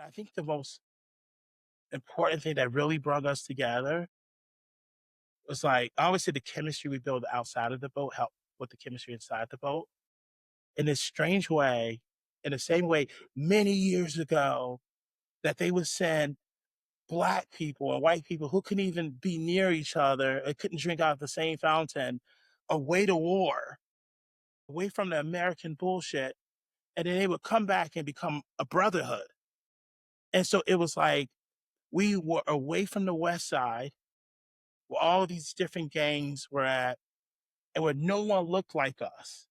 I think the most important thing that really brought us together was like, obviously the chemistry we built outside of the boat helped with the chemistry inside the boat. In this strange way, in the same way, many years ago, that they would send black people and white people who couldn't even be near each other and couldn't drink out of the same fountain away to war, away from the American bullshit. And then they would come back and become a brotherhood. And so it was like we were away from the West Side, where all of these different gangs were at, and where no one looked like us.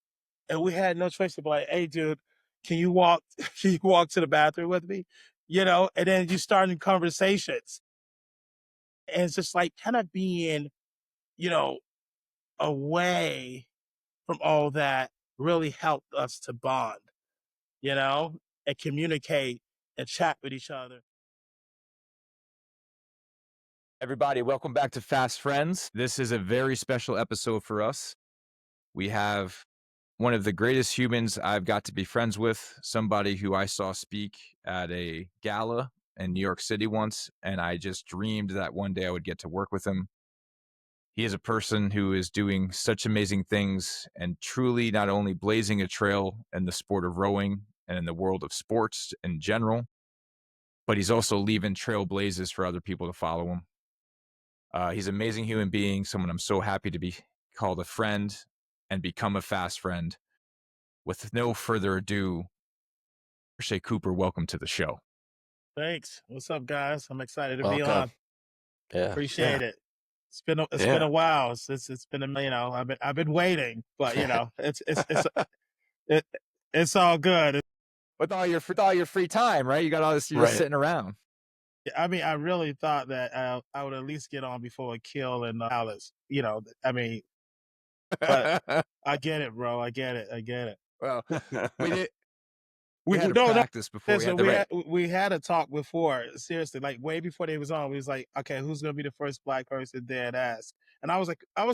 And we had no choice to be like, hey, dude, can you walk, can you walk to the bathroom with me? And then you start in conversations. And it's just like kind of being, you know, away from all that really helped us to bond, you know, and communicate and chat with each other. Everybody, welcome back to Fast Friends. This is a very special episode for us. We have one of the greatest humans I've got to be friends with, somebody who I saw speak at a gala in New York City once, and I just dreamed that one day I would get to work with him. He is a person who is doing such amazing things and truly not only blazing a trail in the sport of rowing and in the world of sports in general, but he's also leaving trailblazers for other people to follow him. He's an amazing human being, someone I'm so happy to be called a friend and become a fast friend. With no further ado, Arshay Cooper, welcome to the show. Thanks. What's up, guys? I'm excited to be Welcome. on. Yeah. Appreciate it. It's been a Yeah. while. It's been I've been waiting, but it's all good. With all your free time, right? You got all this, you're just Right. sitting around. I mean, I really thought that I would at least get on before Kill and Alice. But I get it, bro. I get it. Well, we had to no, practice before we had the we had a talk before, seriously, like way before they was on. We was like, okay, who's gonna be the first black person Dan asked? And I was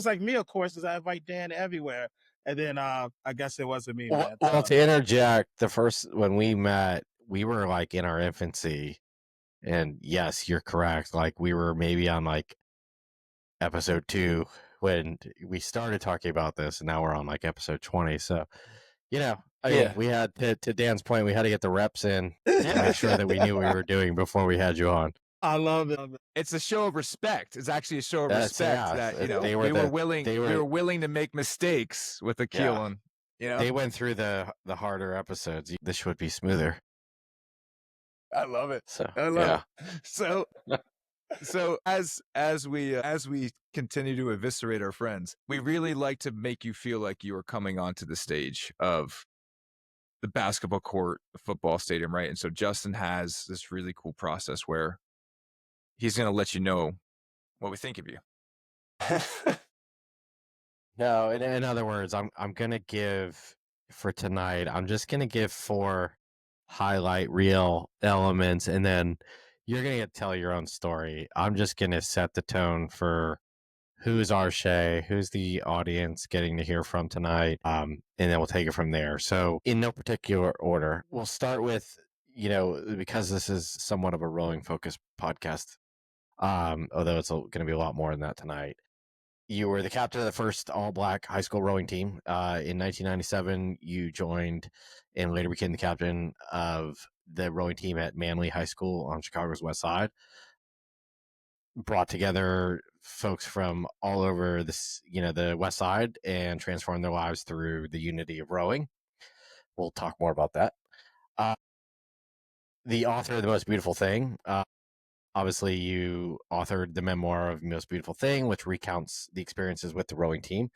like me, of course, because I invite Dan everywhere. And then I guess it wasn't me, man. Well, to interject, when we met, we were like in our infancy, and yes, you're correct. Like we were maybe on like episode 2 when we started talking about this, and now we're on like episode 20. So, we had to Dan's point, we had to get the reps in to make sure that we knew what we were doing before we had you on. I love it. It's a show of respect. It's actually a show of respect that we were willing to make mistakes with Akil on. They went through the harder episodes. This would be smoother. I love it. So I love it. So as we continue to eviscerate our friends, we really like to make you feel like you are coming onto the stage of the basketball court, the football stadium, right? And so Justin has this really cool process where he's going to let you know what we think of you. No, in other words, I'm going to give for tonight, I'm just going to give 4 highlight reel elements, and then you're going to tell your own story. I'm just going to set the tone for who's Arshay, who's the audience getting to hear from tonight, and then we'll take it from there. So in no particular order, we'll start with, because this is somewhat of a rowing focused podcast, although it's going to be a lot more than that tonight. You were the captain of the first all-black high school rowing team. In 1997, you joined and later became the captain of the rowing team at Manly High School on Chicago's West Side. Brought together folks from all over the West Side and transformed their lives through the unity of rowing. We'll talk more about that. The author of The Most Beautiful Thing. Obviously, you authored the memoir of Most Beautiful Thing, which recounts the experiences with the rowing team.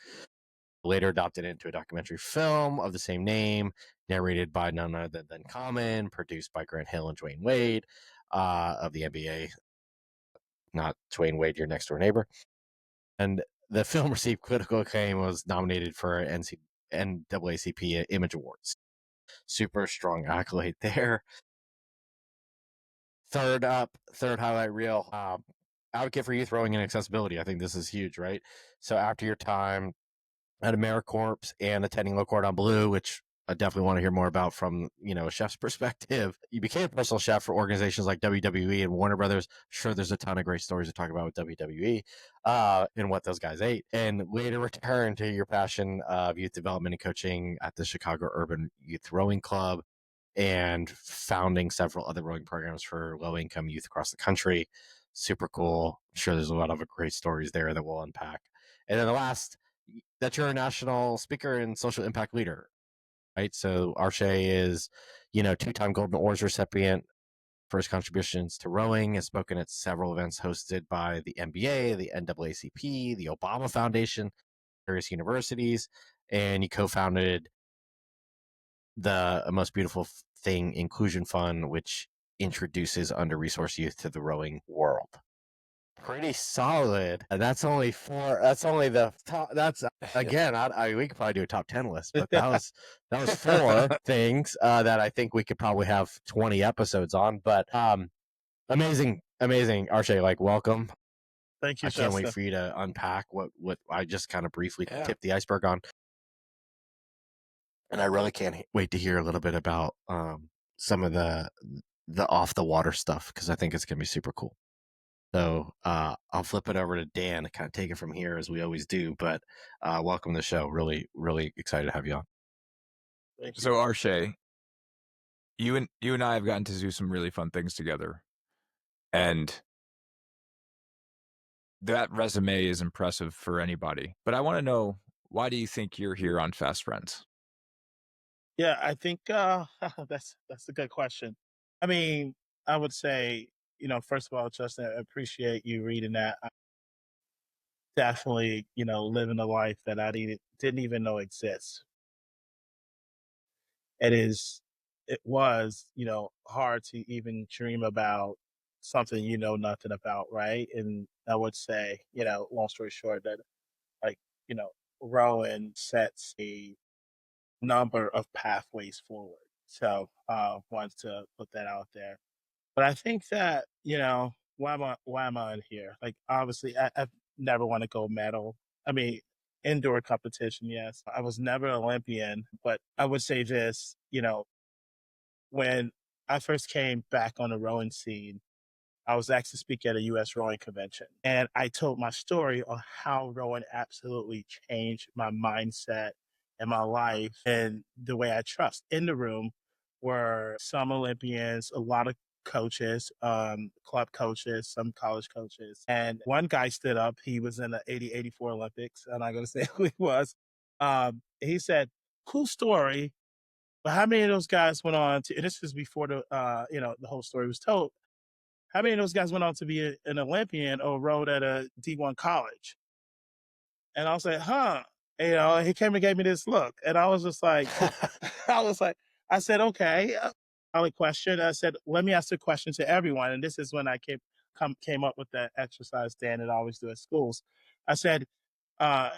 Later adopted into a documentary film of the same name, narrated by none other than Common, produced by Grant Hill and Dwayne Wade of the NBA. Not Dwayne Wade, your next door neighbor. And the film received critical acclaim, was nominated for NAACP Image Awards. Super strong accolade there. Third highlight reel, advocate for youth rowing and accessibility. I think this is huge, right? So after your time at AmeriCorps and attending Low Court on Blue, which I definitely want to hear more about from, a chef's perspective. You became a personal chef for organizations like WWE and Warner Brothers. Sure, there's a ton of great stories to talk about with WWE and what those guys ate. And later return to your passion of youth development and coaching at the Chicago Urban Youth Rowing Club and founding several other rowing programs for low-income youth across the country. Super cool. I'm sure there's a lot of great stories there that we'll unpack. And then the last, that you're a national speaker and social impact leader, right? So Arshay is, two-time Golden Oars recipient for his contributions to rowing, has spoken at several events hosted by the NBA, the NAACP, the Obama Foundation, various universities, and he co-founded the Most Beautiful Thing Inclusion Fund, which introduces under-resourced youth to the rowing world. Pretty solid. And that's only four. That's only the top. That's again. We could probably do a top 10 list, but that was four things that I think we could probably have 20 episodes on. But amazing, Arshay. Like, welcome. Thank you, I can't wait Justin. for you to unpack what I just kind of briefly tipped the iceberg on. And I really can't wait to hear a little bit about some of the off the water stuff, because I think it's gonna be super cool. So I'll flip it over to Dan to kind of take it from here, as we always do. But welcome to the show. Really, really excited to have you on. Thank you. So Arshay, you and I have gotten to do some really fun things together, and that resume is impressive for anybody. But I want to know, why do you think you're here on Fast Friends? Yeah, I think that's a good question. I mean, I would say, first of all, Justin, I appreciate you reading that. I definitely, living a life that I didn't even know exists. It was, hard to even dream about something you know nothing about, right? And I would say, long story short, that like, you know, Rowan sets a number of pathways forward. So wanted to put that out there. But I think that, why am I on here? Like obviously I've never won a gold medal. I mean, indoor competition, yes. I was never an Olympian, but I would say this, when I first came back on the rowing scene, I was asked to speak at a US rowing convention. And I told my story on how rowing absolutely changed my mindset and my life and the way I trust. In the room were some Olympians, a lot of coaches, club coaches, some college coaches. And one guy stood up. He was in the 84 Olympics. I'm not going to say who he was. He said, cool story. But how many of those guys went on to, and this is before the whole story was told. How many of those guys went on to be an Olympian or rowed at a D1 college? And I was like, huh. He came and gave me this look. And I was just like, I said, okay, valid question. I said, let me ask the question to everyone. And this is when I came up with that exercise Dan and I always do at schools. I said, uh,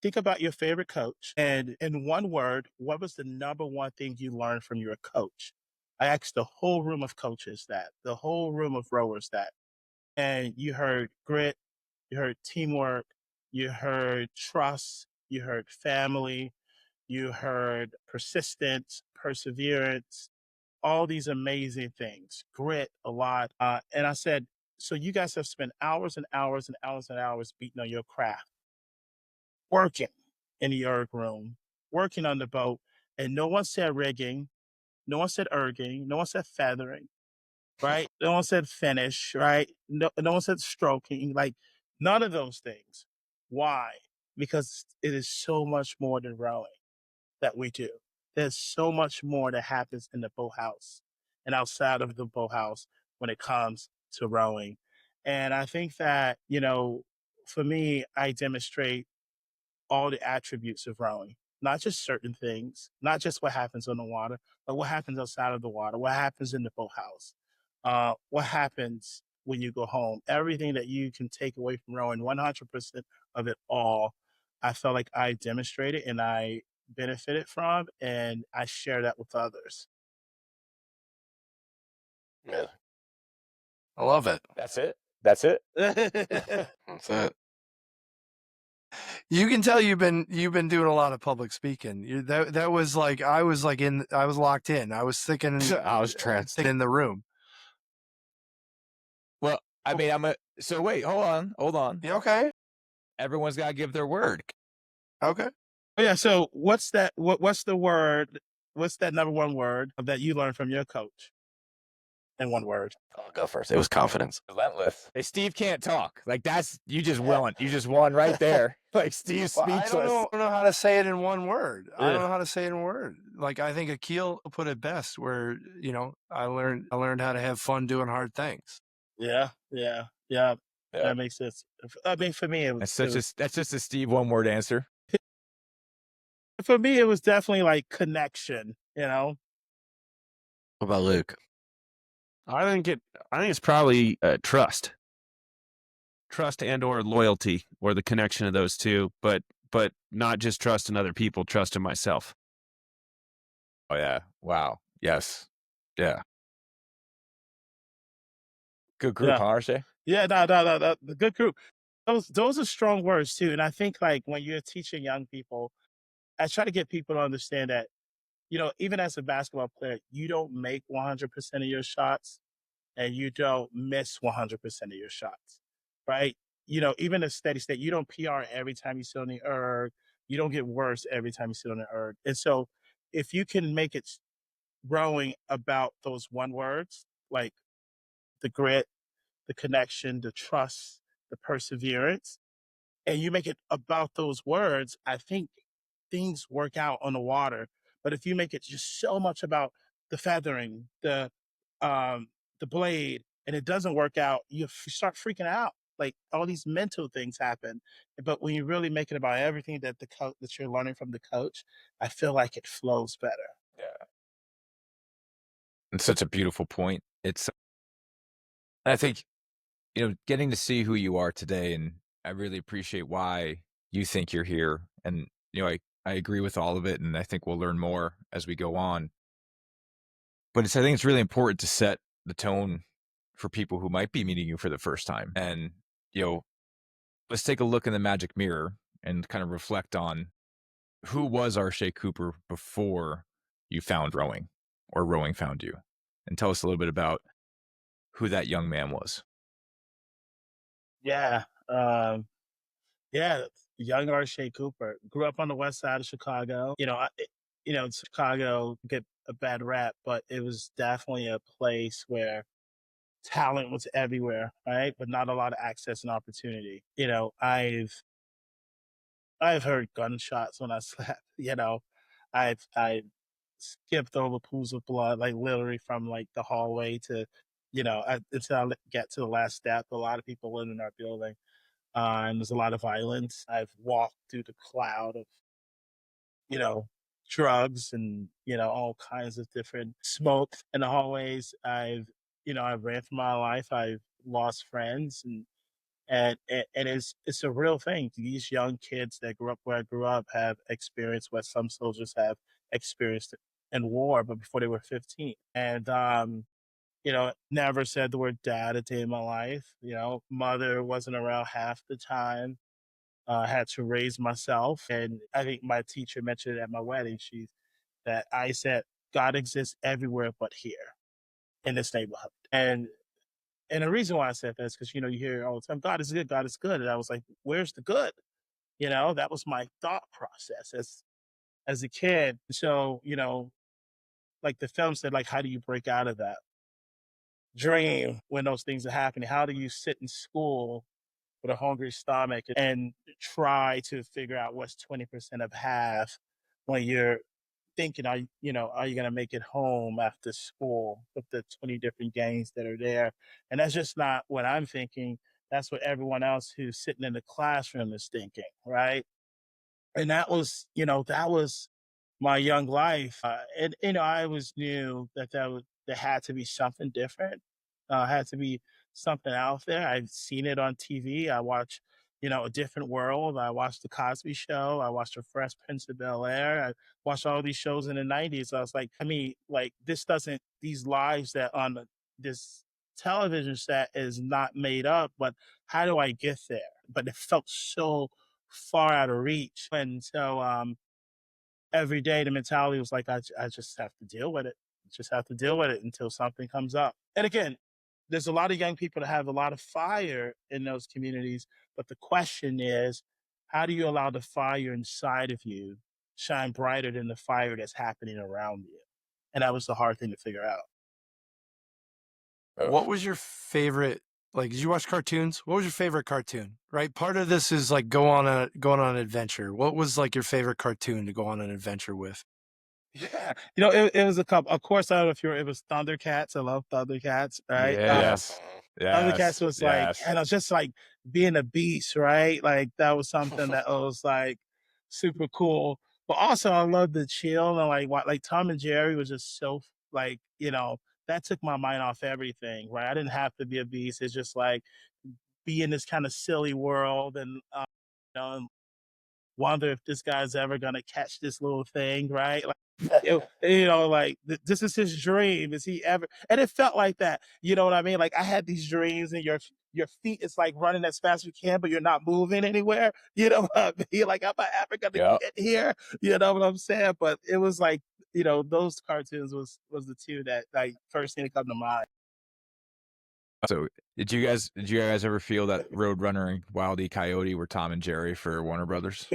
think about your favorite coach. And in one word, what was the number one thing you learned from your coach? I asked the whole room of coaches that, the whole room of rowers that. And you heard grit, you heard teamwork, you heard trust, you heard family, you heard persistence, perseverance, all these amazing things, grit a lot. And I said, so you guys have spent hours and hours and hours and hours beating on your craft, working in the erg room, working on the boat, and no one said rigging, no one said erging, no one said feathering, right? No one said finish, right? No one said stroking, like none of those things. Why? Because it is so much more than rowing that we do. There's so much more that happens in the boathouse and outside of the boathouse when it comes to rowing. And I think that, for me, I demonstrate all the attributes of rowing, not just certain things, not just what happens on the water, but what happens outside of the water, what happens in the boathouse, what happens when you go home, everything that you can take away from rowing, 100% of it all. I felt like I demonstrated and I benefited from, and I share that with others. Yeah, I love it. That's it. That's it. That's it. You can tell you've been doing a lot of public speaking. That was like I was locked in. I was thinking I was trans. in the room. Well, I mean, so wait, hold on. Yeah, okay. Everyone's got to give their word. Okay. Oh, yeah. So what's that? What's the word? What's that number one word that you learned from your coach? In one word. I'll go first. It was confidence. Relentless. Hey, Steve can't talk. Like you just won. You just won right there. Like Steve's Well, speechless. I don't know how to say it in one word. I Yeah. don't know how to say it in a word. Like I think Akil put it best, where I learned how to have fun doing hard things. Yeah. That makes sense. I mean, for me, That's just a Steve one word answer. for me, it was definitely like connection. What about Luke? I think it's probably trust and or loyalty, or the connection of those two, but not just trust in other people, trust in myself. Oh yeah. Wow. Yes. Yeah. Good group, Yeah. huh, Arshay? Yeah, no, the good group. Those are strong words too. And I think like when you're teaching young people, I try to get people to understand that, even as a basketball player, you don't make 100% of your shots and you don't miss 100% of your shots, right? Even a steady state, you don't PR every time you sit on the erg. You don't get worse every time you sit on the erg. And so if you can make it growing about those one words, like the grit, the connection, the trust, the perseverance, and you make it about those words, I think things work out on the water. But if you make it just so much about the feathering, um, the blade, and it doesn't work out, you start freaking out. Like all these mental things happen. But when you really make it about everything that that you're learning from the coach, I feel like it flows better. Yeah. It's such a beautiful point. I think, getting to see who you are today, and I really appreciate why you think you're here. And, I agree with all of it, and I think we'll learn more as we go on. But I think it's really important to set the tone for people who might be meeting you for the first time. And, let's take a look in the magic mirror and kind of reflect on who was Arshay Cooper before you found rowing, or rowing found you, and tell us a little bit about who that young man was. Yeah. Yeah, young Arshay Cooper grew up on the west side of Chicago. Chicago get a bad rap, but it was definitely a place where talent was everywhere, right? But not a lot of access and opportunity. I've heard gunshots when I slept. I've skipped over pools of blood, like literally from like the hallway to, until I get to the last step. A lot of people live in our building, and there's a lot of violence. I've walked through the cloud of, you know, drugs and, all kinds of different smoke in the hallways. I've ran for my life. I've lost friends, and it's a real thing. These young kids that grew up where I grew up have experienced what some soldiers have experienced in war, but before they were 15. And never said the word dad a day in my life. Mother wasn't around half the time. Had to raise myself. And I think my teacher mentioned it at my wedding. That I said, God exists everywhere but here in this neighborhood. And the reason why I said that is because, you hear all the time, God is good, God is good. And I was like, where's the good? That was my thought process as a kid. So, like the film said, like, how do you break out of that dream when those things are happening? How do you sit in school with a hungry stomach and try to figure out what's 20% of half when you're thinking, are you going to make it home after school with the 20 different games that are there? And that's just not what I'm thinking. That's what everyone else who's sitting in the classroom is thinking, right? And that was my young life. And I always knew there had to be something different. Had to be something out there. I've seen it on TV. I watch, A Different World. I watched The Cosby Show. I watched The Fresh Prince of Bel-Air. I watched all these shows in the 90s. I was like, like these lives that on this television set is not made up, but how do I get there? But it felt so far out of reach. And so every day the mentality was like, I just have to deal with it. Just have to deal with it until something comes up. And again, there's a lot of young people that have a lot of fire in those communities. But the question is, how do you allow the fire inside of you shine brighter than the fire that's happening around you? And that was the hard thing to figure out. What was your favorite? Like, did you watch cartoons? What was your favorite cartoon? Right, part of this is like going on an adventure. What was like your favorite cartoon to go on an adventure with? Yeah. It was a couple. Of course, I don't know if it was Thundercats. I love Thundercats, right? Yes. Thundercats Yes. was like, Yes. and I was just like being a beast, right? Like that was something that was like super cool. But also, I love the chill and like what, like Tom and Jerry was just so like, that took my mind off everything, right? I didn't have to be a beast. It's just like be in this kind of silly world and, and wonder if this guy's ever gonna catch this little thing, right? Like, like this is his dream. Is he ever? And it felt like that. You know what I mean? Like I had these dreams, and your feet is like running as fast as you can, but you're not moving anywhere. You know what I mean? Like, am I ever gonna Yep. get here? You know what I'm saying? But it was like, those cartoons was the two that like first thing to come to mind. So did you guys ever feel that Roadrunner and Wile E. Coyote were Tom and Jerry for Warner Brothers?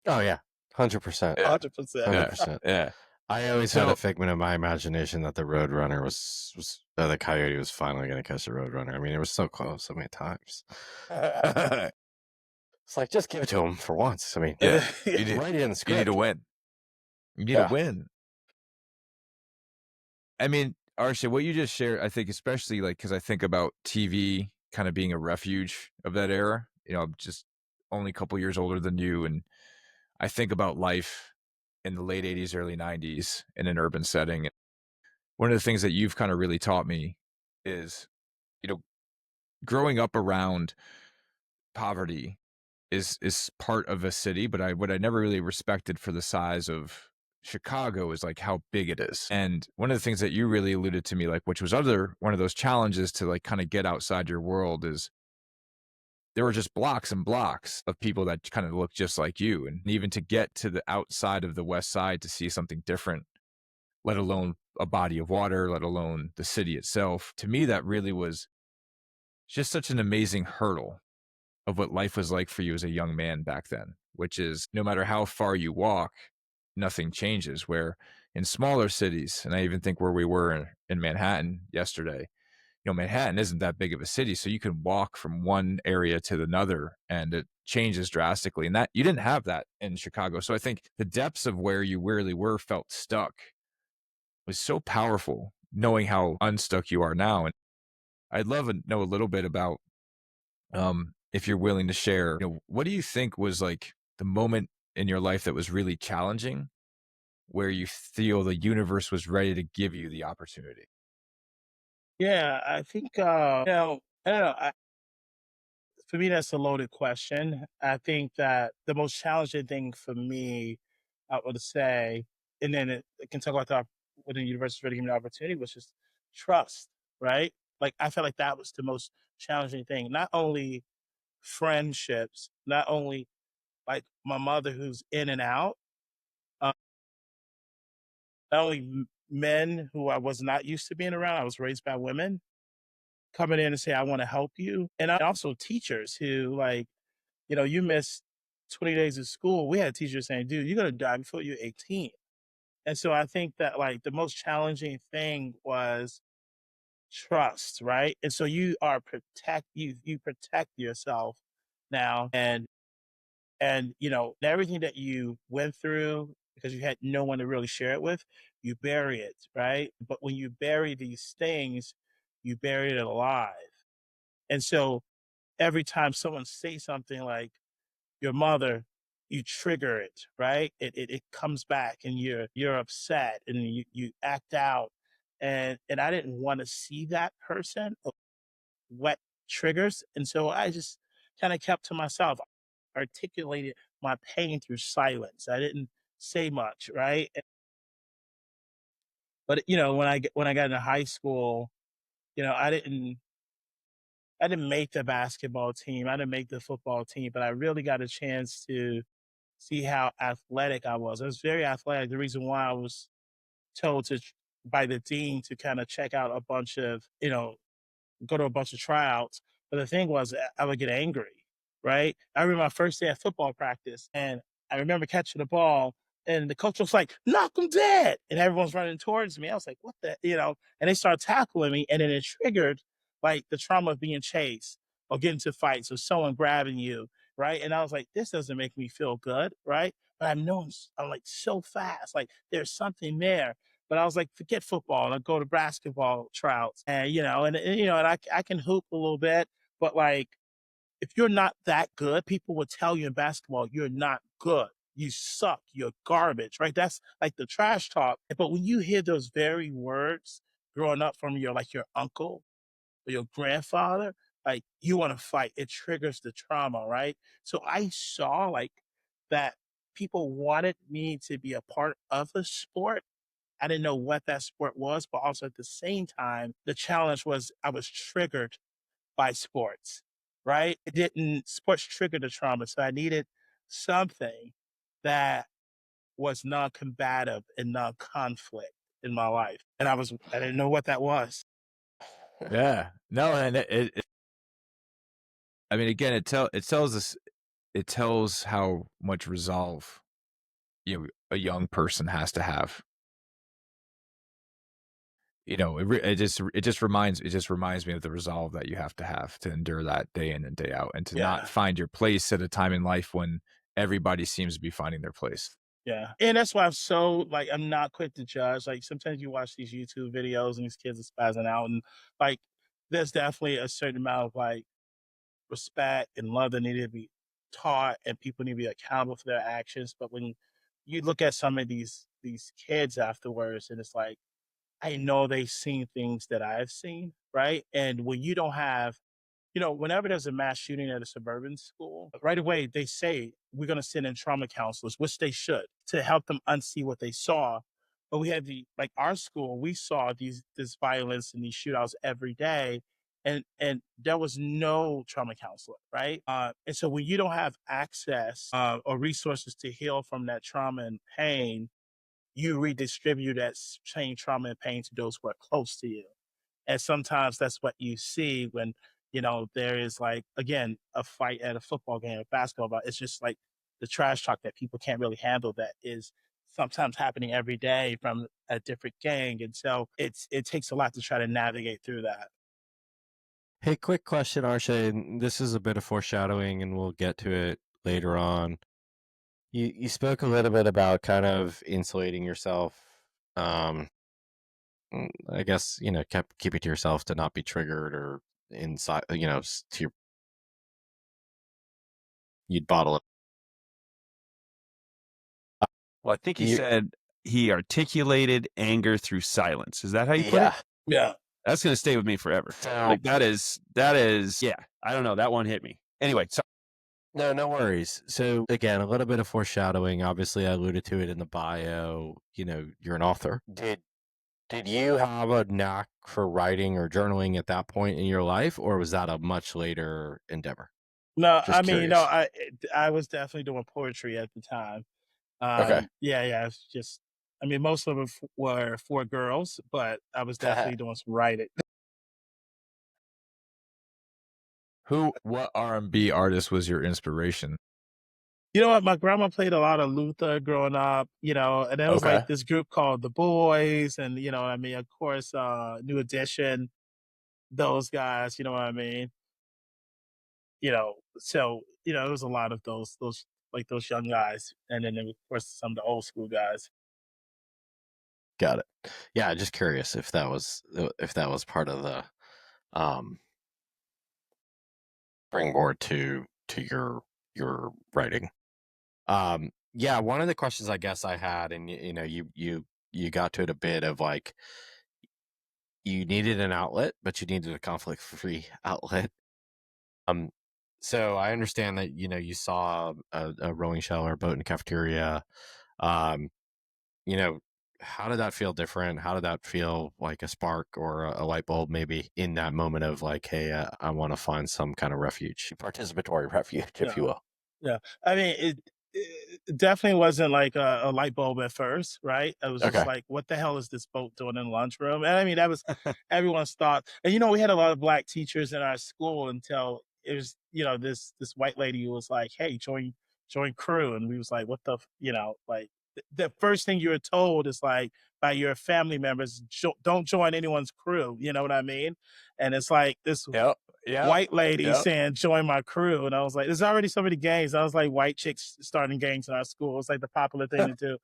Oh yeah, 100%, Yeah. 100%. 100%. Yeah. I always had So- a figment of my imagination that the Roadrunner was the Coyote was finally going to catch the Roadrunner. I mean, it was so close so many times. It's like, just give it to him for once. I mean, Yeah. You need, write it in the you need script. to win. You need Yeah. to win. I mean, Arshay, what you just shared, I think, especially like because I think about TV kind of being a refuge of that era. I'm just only a couple years older than you, and I think about life in the late 80s, early 90s in an urban setting. One of the things that you've kind of really taught me is, growing up around poverty is part of a city, but what I never really respected for the size of Chicago is like how big it is. And one of the things that you really alluded to me, like, which was one of those challenges to like kind of get outside your world, is there were just blocks and blocks of people that kind of look just like you. And even to get to the outside of the West Side to see something different, let alone a body of water, let alone the city itself, to me, that really was just such an amazing hurdle of what life was like for you as a young man back then, which is no matter how far you walk, nothing changes. Where in smaller cities, and I even think where we were in Manhattan yesterday, Manhattan isn't that big of a city, so you can walk from one area to another and it changes drastically. And that you didn't have that in Chicago. So I think the depths of where you really were felt stuck was so powerful, knowing how unstuck you are now. And I'd love to know a little bit about, if you're willing to share, what do you think was like the moment in your life that was really challenging, where you feel the universe was ready to give you the opportunity? Yeah, I think, I don't know. For me, that's a loaded question. I think that the most challenging thing for me, I would say, and then it can talk about when the universe is ready to give me the opportunity, was just trust, right? Like, I felt like that was the most challenging thing. Not only friendships, not only like my mother who's in and out, uh, not only men who I was not used to being around, I was raised by women coming in and say, I want to help you. And also teachers who like, you missed 20 days of school. We had teachers saying, dude, you're going to die before you're 18. And so I think that like the most challenging thing was trust, right? And so you protect yourself now and everything that you went through because you had no one to really share it with, you bury it, right? But when you bury these things, you bury it alive. And so every time someone says something like your mother, you trigger it, right? It comes back and you're upset and you act out. And I didn't want to see that person what triggers. And so I just kind of kept to myself, articulated my pain through silence. I didn't say much, right? But when I got into high school, I didn't I didn't make the basketball team, I didn't make the football team, but I really got a chance to see how athletic I was. I was very athletic. The reason why I was told by the dean to kind of check out a bunch of, go to a bunch of tryouts. But the thing was, I would get angry, right? I remember my first day at football practice, and I remember catching the ball, and the coach was like, "Knock him dead!" And everyone's running towards me. I was like, "What the?" And they started tackling me, and then it triggered like the trauma of being chased or getting into fights or someone grabbing you, right? And I was like, "This doesn't make me feel good, right?" But I'm like so fast, like there's something there. But I was like, forget football, and I go to basketball tryouts, and I can hoop a little bit, but like if you're not that good, people will tell you in basketball you're not good, you suck, you're garbage, right? That's like the trash talk. But when you hear those very words growing up from your uncle or your grandfather, like you want to fight. It triggers the trauma, right? So I saw like that people wanted me to be a part of a sport. I didn't know what that sport was, but also at the same time, the challenge was I was triggered by sports, right? Sports triggered the trauma. So I needed something that was non combative and non conflict in my life. And I didn't know what that was. Yeah. No, and I mean, again, it tells how much resolve a young person has to have. It just reminds me of the resolve that you have to endure that day in and day out, and to not Yeah. find your place at a time in life when everybody seems to be finding their place. Yeah. And that's why I'm not quick to judge. Like sometimes you watch these YouTube videos and these kids are spazzing out, and like there's definitely a certain amount of like respect and love that need to be taught, and people need to be accountable for their actions. But when you look at some of these kids afterwards, and it's like, I know they've seen things that I've seen, right? And when you don't have, whenever there's a mass shooting at a suburban school, right away they say we're going to send in trauma counselors, which they should, to help them unsee what they saw. But we had our school, we saw this violence and these shootouts every day, and there was no trauma counselor, right? And so when you don't have access or resources to heal from that trauma and pain, you redistribute that same trauma and pain to those who are close to you. And sometimes that's what you see when, there is like, again, a fight at a football game, a basketball, but it's just like the trash talk that people can't really handle that is sometimes happening every day from a different gang. And so it takes a lot to try to navigate through that. Hey, quick question, Arshay. And this is a bit of foreshadowing, and we'll get to it later on. You spoke a little bit about kind of insulating yourself. I guess keep it to yourself to not be triggered or inside. You'd bottle it. Well, I think he You, said he articulated anger through silence. Is that how you put yeah. it? Yeah. That's going to stay with me forever. So Like that is, yeah. I don't know. That one hit me. Anyway, so no worries. So again, a little bit of foreshadowing. Obviously, I alluded to it in the bio. You're an author. Did you have a knack for writing or journaling at that point in your life, or was that a much later endeavor? No, Just I mean, curious. I was definitely doing poetry at the time. Okay. Yeah, it's just, I mean, most of them were for girls, but I was definitely doing some writing. What R&B artist was your inspiration? You know what? My grandma played a lot of Luther growing up, and there was Okay. like this group called the Boys, and I mean, of course, New Edition, those guys, you know what I mean? So it was a lot of those young guys, and then of course some of the old school guys. Got it. Yeah, just curious if that was part of the um springboard to your writing. Yeah, one of the questions I guess I had, and you got to it a bit of like you needed an outlet, but you needed a conflict-free outlet. So I understand that you saw a rolling shell or a boat in the cafeteria. Um, you know, How did that feel different? How did that feel like a spark or a light bulb maybe in that moment of like, hey, I want to find some kind of refuge? Participatory refuge, if Yeah. you will. Yeah. I mean, it definitely wasn't like a light bulb at first, right? I was just Okay. like, what the hell is this boat doing in the lunchroom? And I mean, that was everyone's thought. And you know, we had a lot of black teachers in our school until it was, you know, this white lady who was like, hey, join crew. And we was like, what the, you know, like the first thing you were told is like by your family members, don't join anyone's crew. You know what I mean? And it's like this Yep. Yep. white lady Yep. saying, join my crew. And I was like, there's already so many gangs. I was like, white chicks starting gangs in our school. It's like the popular thing to do.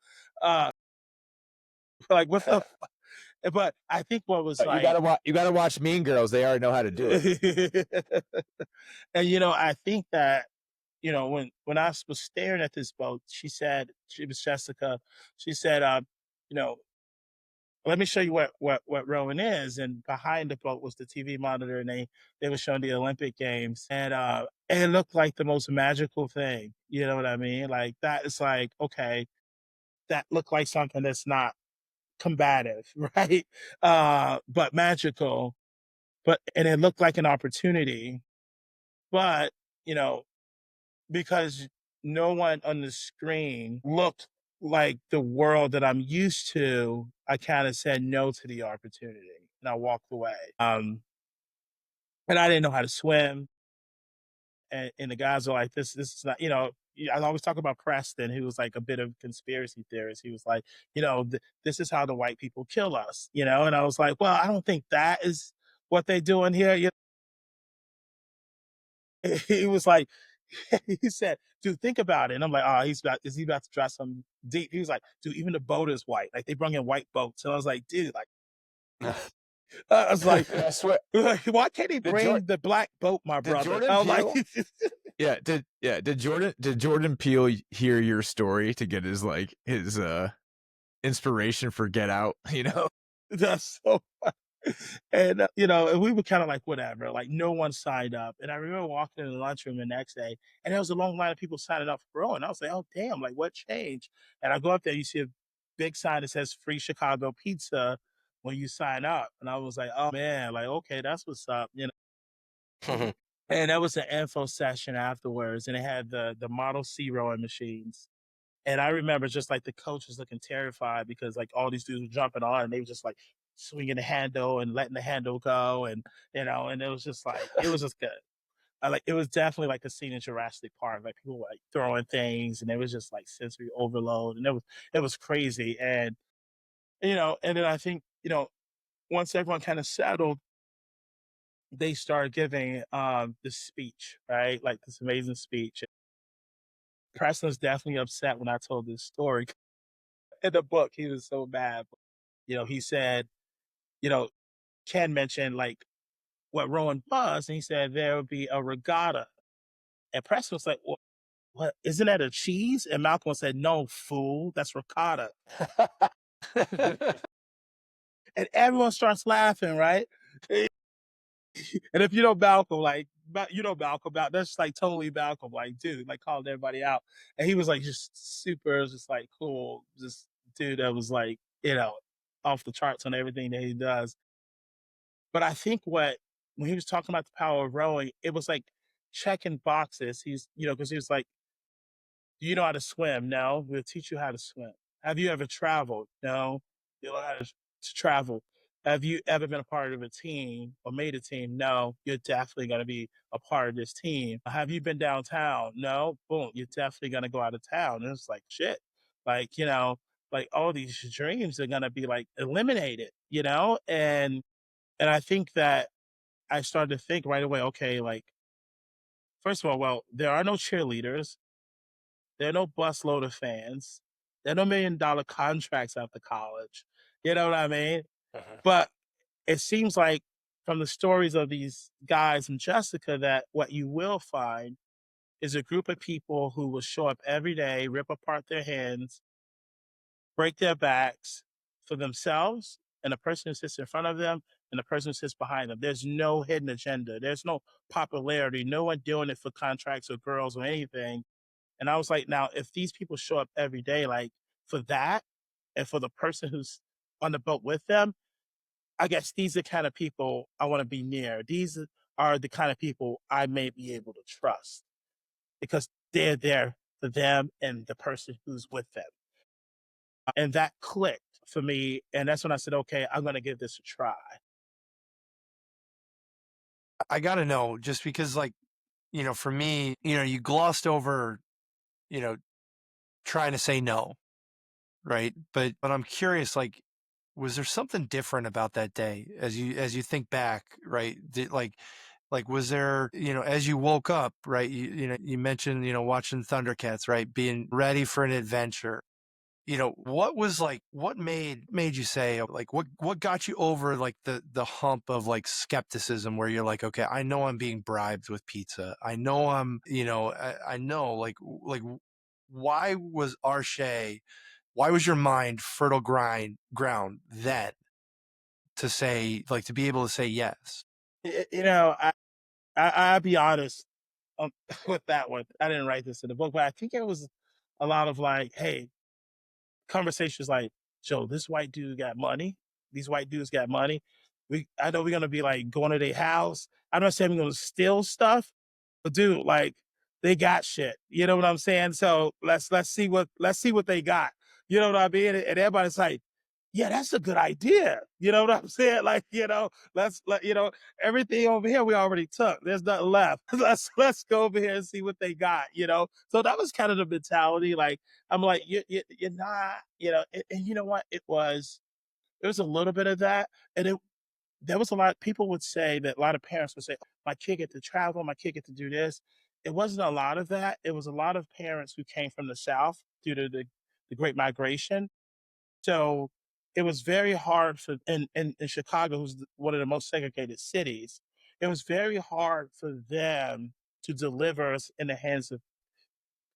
Like, what the? But I think what was like, You gotta watch Mean Girls. They already know how to do it. and you know, I think that, you know, when I was staring at this boat, she said, she was Jessica. She said, you know, let me show you what rowing is. And behind the boat was the TV monitor, and they were showing the Olympic Games, and it looked like the most magical thing. You know what I mean? Like that is like, okay, that looked like something that's not combative, right? But magical. But and it looked like an opportunity. But, you know, because no one on the screen looked like the world that I'm used to, I kind of said no to the opportunity and I walked away. And I didn't know how to swim. And the guys are like, this is not, you know, I always talk about Preston, who was like a bit of conspiracy theorist. He was like, you know, this is how the white people kill us, you know? And I was like, well, I don't think that is what they doing here. You know? He was like, he said, dude, think about it. And I'm like, oh, is he about to try some deep? He was like, dude, even the boat is white. Like they bring in white boats. And I was like, dude, like, I was like, I swear. why can't he bring the black boat, my brother? Jordan I was like, Did Jordan Peele hear your story to get his inspiration for Get Out? You know, that's so funny. And you know, and we were kind of like, whatever, like no one signed up. And I remember walking in the lunchroom the next day, and there was a long line of people signing up for rowing. I was like, oh damn, like what changed? And I go up there, you see a big sign that says free Chicago pizza when you sign up. And I was like, oh man, like okay, that's what's up, you know. And that was an info session afterwards, and it had the Model C rowing machines. And I remember just like the coach was looking terrified because like all these dudes were jumping on and they were just like swinging the handle and letting the handle go. And, you know, and it was just like, it was just good. Like, it was definitely like a scene in Jurassic Park. Like people were like throwing things and it was just like sensory overload. And it was crazy. And, you know, and then I think, you know, once everyone kind of settled, they started giving this speech, right? Like this amazing speech. Preston was definitely upset when I told this story. In the book, he was so mad. You know, he said, you know, Ken mentioned like what rowing was, and he said there would be a regatta. And Preston was like, well, what? Isn't that a cheese? And Malcolm said, no, fool, that's ricotta. And everyone starts laughing, right? And if you know Malcolm, like, you know Malcolm, that's like totally Malcolm, like, dude, like calling everybody out. And he was like just super, just like cool, just dude that was like, you know, off the charts on everything that he does. But I think when he was talking about the power of rowing, it was like checking boxes. He's, you know, because he was like, do you know how to swim? No, we'll teach you how to swim. Have you ever traveled? No, you'll know how to travel. Have you ever been a part of a team or made a team? No, you're definitely going to be a part of this team. Have you been downtown? No, boom, you're definitely going to go out of town. And it's like, shit, like, you know, like all these dreams are going to be like eliminated, you know? And I think that I started to think right away, okay, like, first of all, well, there are no cheerleaders. There are no busload of fans. There are no $1 million contracts after college. You know what I mean? But it seems like from the stories of these guys and Jessica that what you will find is a group of people who will show up every day, rip apart their hands, break their backs for themselves and the person who sits in front of them and the person who sits behind them. There's no hidden agenda. There's no popularity. No one doing it for contracts or girls or anything. And I was like, now, if these people show up every day, like for that, And for the person who's on the boat with them, I guess these are the kind of people I want to be near. These are the kind of people I may be able to trust because they're there for them and the person who's with them. And that clicked for me. And that's when I said, okay, I'm going to give this a try. I got to know, just because, like, for me, you glossed over, trying to say no, right? But I'm curious, like, was there something different about that day as you think back, right? Like was there, as you woke up, right? You mentioned, watching Thundercats, right? Being ready for an adventure. What was like, what made you say, like, what got you over, like, the hump of, like, skepticism, where you're like, okay, I know I'm being bribed with pizza. I know I know, like, why was Arshay, why was your mind fertile ground then to say, like, to be able to say yes? I'll be honest with that one. I didn't write this in the book, but I think it was a lot of like, hey, conversations like, Joe, this white dude got money. These white dudes got money. I know we're gonna be like going to their house. I'm not saying we're gonna steal stuff, but dude, like they got shit. You know what I'm saying? So let's see what they got. You know what I mean? And everybody's like, yeah, that's a good idea. You know what I'm saying? Like, everything over here we already took. There's nothing left. Let's go over here and see what they got. So that was kind of the mentality. Like, I'm like, you're not, and you know what? There was a little bit of that, and there was a lot. People would say that a lot of parents would say, my kid get to travel, my kid get to do this. It wasn't a lot of that. It was a lot of parents who came from the South due to the Great Migration, so it was very hard for in Chicago, who's one of the most segregated cities. It was very hard for them to deliver us in the hands of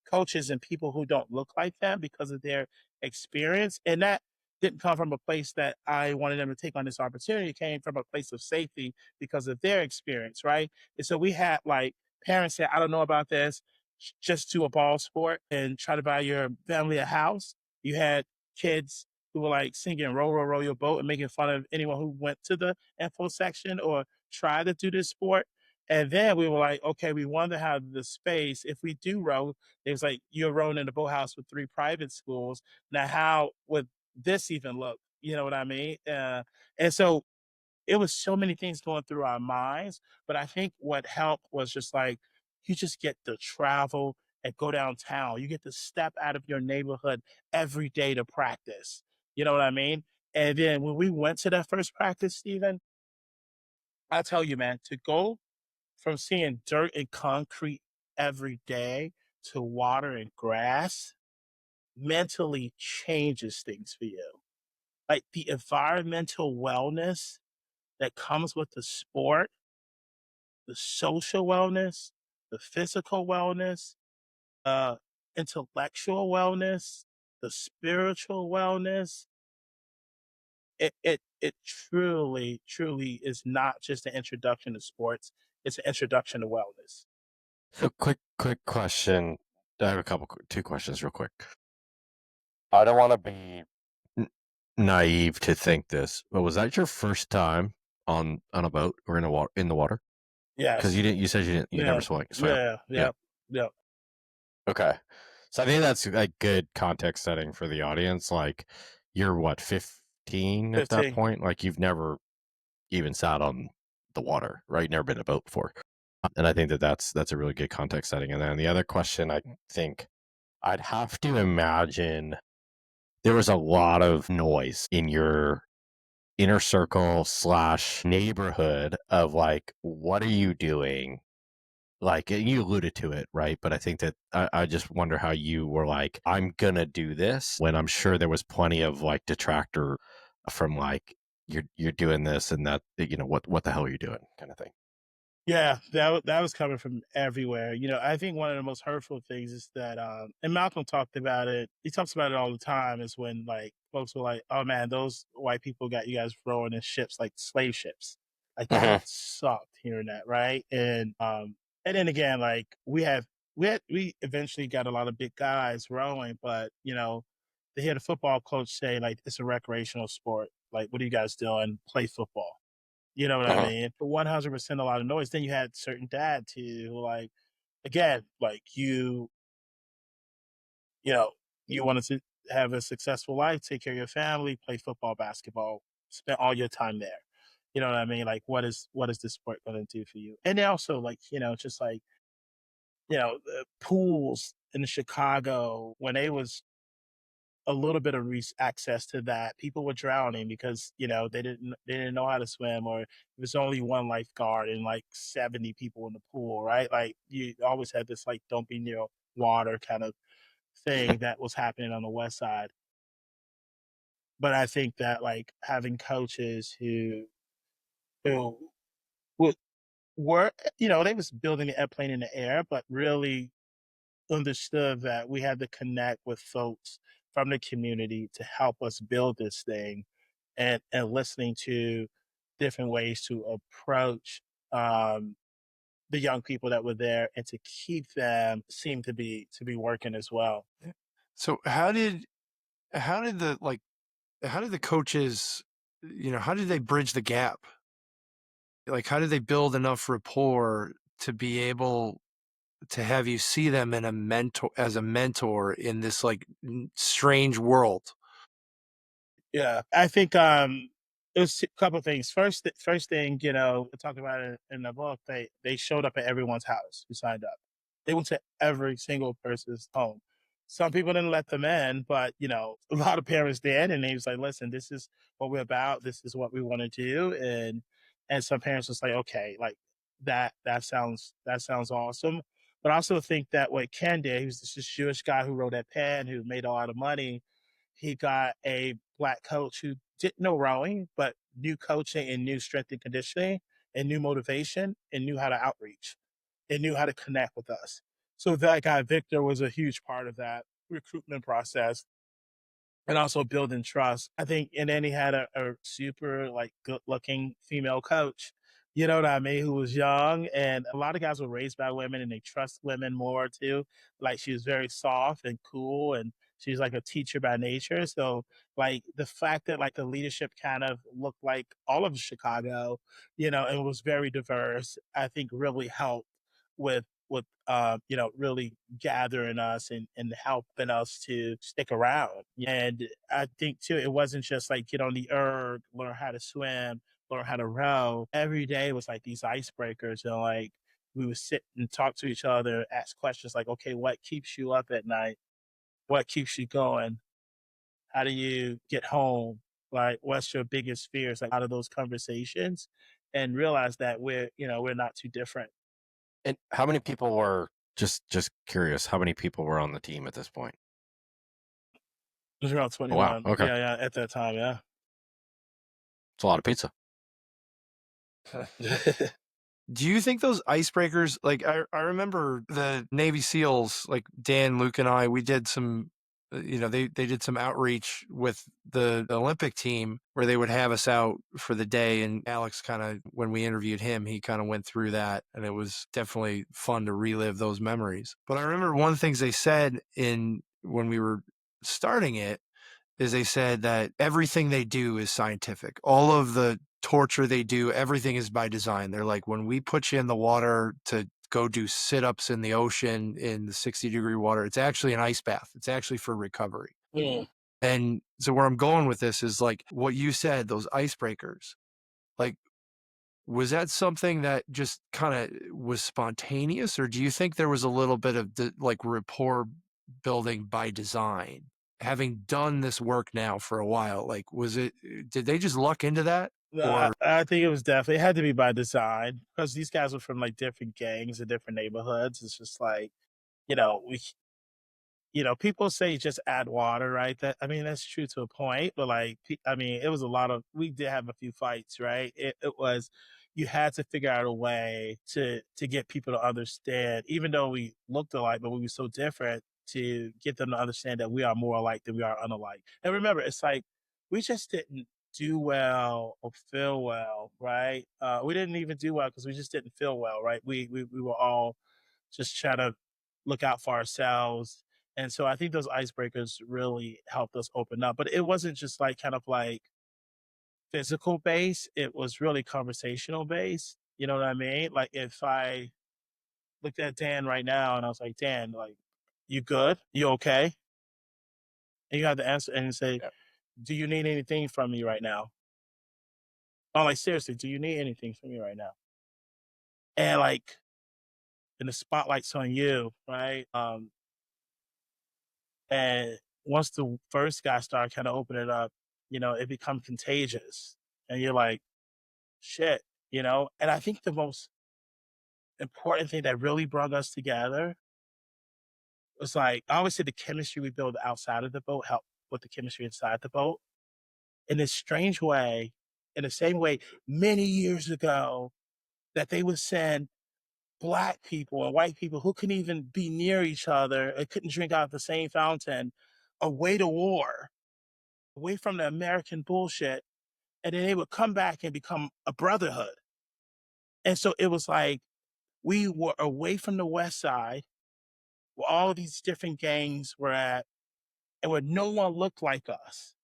coaches and people who don't look like them because of their experience. And that didn't come from a place that I wanted them to take on this opportunity. It came from a place of safety because of their experience, right? And so we had like parents say, I don't know about this, just do a ball sport and try to buy your family a house. You had kids who were like singing row, row, row your boat and making fun of anyone who went to the info section or tried to do this sport. And then we were like, okay, we want to have the space. If we do row, it's like you're rowing in a boathouse with 3 private schools. Now, how would this even look? You know what I mean? And so it was so many things going through our minds. But I think what helped was just like, you just get to travel and go downtown. You get to step out of your neighborhood every day to practice. You know what I mean? And then when we went to that first practice, Stephen, I tell you, man, to go from seeing dirt and concrete every day to water and grass mentally changes things for you. Like the environmental wellness that comes with the sport, the social wellness, the physical wellness, uh, intellectual wellness, the spiritual wellness. It truly, truly is not just an introduction to sports, it's an introduction to wellness. So quick question. I have two questions real quick. I don't want to be naive to think this, but was that your first time on a boat or in the water? Because Yes. you said you never Yeah. swam. Yeah. Yeah. Yep. Yep. Okay. So I think that's a good context setting for the audience. Like, you're what, 15 at that 15. point? Like, you've never even sat on the water, right? Never been in a boat before. And I think that's a really good context setting. And then the other question, I think I'd have to imagine there was a lot of noise in your inner circle / neighborhood of like, what are you doing? Like, you alluded to it, right? But I think that I just wonder how you were like, I'm gonna do this, when I'm sure there was plenty of like detractor from like, you're doing this and that, what the hell are you doing, kind of thing. Yeah, that was coming from everywhere. I think one of the most hurtful things is that, and Malcolm talked about it. He talks about it all the time. Is when like folks were like, "Oh man, those white people got you guys rowing in ships like slave ships." Like that sucked hearing that, right? And then again, like we eventually got a lot of big guys rowing, but they hear the football coach say, like, it's a recreational sport. Like, what are you guys doing? Play football. You know what I Uh-huh. mean? 100% a lot of noise. Then you had certain dads who, like, again, like you know, you wanted to have a successful life, take care of your family, play football, basketball, spend all your time there. You know what I mean? Like, what is this sport going to do for you? And they also, like, just like, the pools in Chicago when they was a little bit of access to that, people were drowning because they didn't know how to swim, or there's only one lifeguard and like 70 people in the pool, right? Like you always had this like don't be near water kind of thing that was happening on the west side. But I think that like having coaches who would were they was building the airplane in the air, but really understood that we had to connect with folks from the community to help us build this thing, and listening to different ways to approach um, the young people that were there and to keep them seem to be working as well. So how did the coaches, how did they bridge the gap? Like, how did they build enough rapport to be able to have you see them in as a mentor in this like strange world? Yeah, I think it was a couple of things. First thing, we talked about it in the book. They showed up at everyone's house who signed up. They went to every single person's home. Some people didn't let them in, but a lot of parents did, and they was like, "Listen, this is what we're about. This is what we want to do." And some parents was like, "Okay, like that sounds awesome." But I also think that what Ken did, he was this Jewish guy who wrote that pen, who made a lot of money. He got a black coach who didn't know rowing, but knew coaching and knew strength and conditioning and knew motivation and knew how to outreach and knew how to connect with us. So that guy, Victor, was a huge part of that recruitment process and also building trust. I think, and then he had a super like good looking female coach, you know what I mean, who was young. And a lot of guys were raised by women and they trust women more too. Like she was very soft and cool and she's like a teacher by nature. So like the fact that like the leadership kind of looked like all of Chicago, and was very diverse, I think really helped with really gathering us and helping us to stick around. And I think too, it wasn't just like get on the erg, learn how to swim, learn how to row. Every day was like these icebreakers, and like we would sit and talk to each other, ask questions like, okay, what keeps you up at night? What keeps you going? How do you get home? Like, what's your biggest fears? Like, out of those conversations, and realize that we're not too different. And how many people were just curious? How many people were on the team at this point? It was around Oh, wow. 21. Okay, Yeah, yeah, at that time, yeah. it's a lot of pizza. Do you think those icebreakers, like I remember the Navy SEALs, like Dan, Luke, and I, we did some, they did some outreach with the Olympic team where they would have us out for the day. And Alex kind of, when we interviewed him, he kind of went through that, and it was definitely fun to relive those memories. But I remember one of the things they said when we were starting it is they said that everything they do is scientific. All of the torture they do, everything is by design. They're like, when we put you in the water to go do sit-ups in the ocean in the 60-degree water, it's actually an ice bath. It's actually for recovery. Mm. And so where I'm going with this is like what you said, those icebreakers. Like, was that something that just kind of was spontaneous, or do you think there was a little bit of like rapport building by design? Having done this work now for a while, like, did they just luck into that? No, Or I think it had to be by design because these guys were from like different gangs and different neighborhoods. It's just like, we people say just add water, right? That I mean, that's true to a point, but like, I mean, it was a lot of. We did have a few fights, right? It was you had to figure out a way to get people to understand, even though we looked alike, but we were so different, to get them to understand that we are more alike than we are unalike. And remember, it's like we just didn't do well or feel well, right? We didn't even do well because we just didn't feel well, right? We were all just trying to look out for ourselves And so I think those icebreakers really helped us open up. But it wasn't just like kind of like physical based, it was really conversational based. You know what I mean? Like if I looked at Dan right now and I was like, Dan, like, you good? You okay? And you have to answer and say, Yeah. do you need anything from me right now? Oh, like seriously, do you need anything from me right now? And like, and the spotlight's on you, right? And once the first guy started kind of opening it up, it becomes contagious. And you're like, shit, And I think the most important thing that really brought us together was like, I always say the chemistry we build outside of the boat helped with the chemistry inside the boat. In this strange way, in the same way, many years ago, that they would send black people and white people who couldn't even be near each other and couldn't drink out of the same fountain away to war, away from the American bullshit. And then they would come back and become a brotherhood. And so it was like we were away from the West Side, where all of these different gangs were at, and where no one looked like us.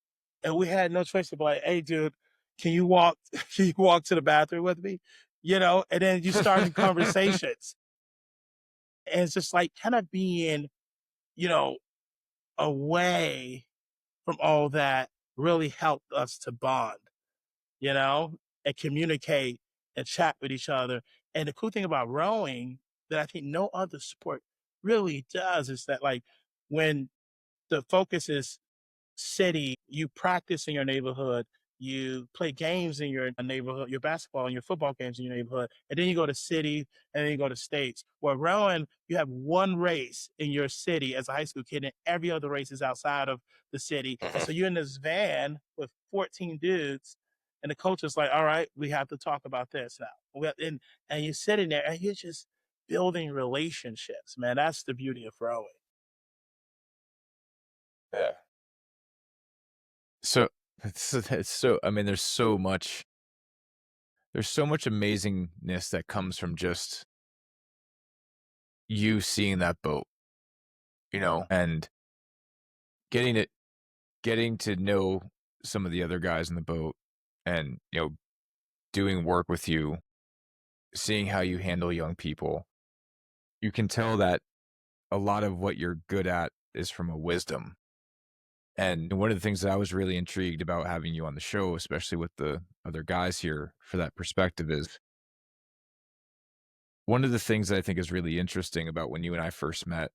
And we had no choice to be like, hey, dude, can you walk, can you walk to the bathroom with me? And then you started conversations. And it's just like kind of being, you know, away from all that really helped us to bond, you know, and communicate and chat with each other. And the cool thing about rowing that I think no other sport really does is that like when the focus is city, you practice in your neighborhood, you play games in your neighborhood, your basketball and your football games in your neighborhood, and then you go to city and then you go to states. Where rowing, you have one race in your city as a high school kid, and every other race is outside of the city. And so you're in this van with 14 dudes, and the coach is like, all right, we have to talk about this now. And you're sitting there and you're just building relationships, man. That's the beauty of rowing. Yeah. So it's so, I mean, there's so much amazingness that comes from just you seeing that boat, and getting to know some of the other guys in the boat and, doing work with you, seeing how you handle young people. You can tell that a lot of what you're good at is from a wisdom. And one of the things that I was really intrigued about having you on the show, especially with the other guys here for that perspective, is one of the things that I think is really interesting about when you and I first met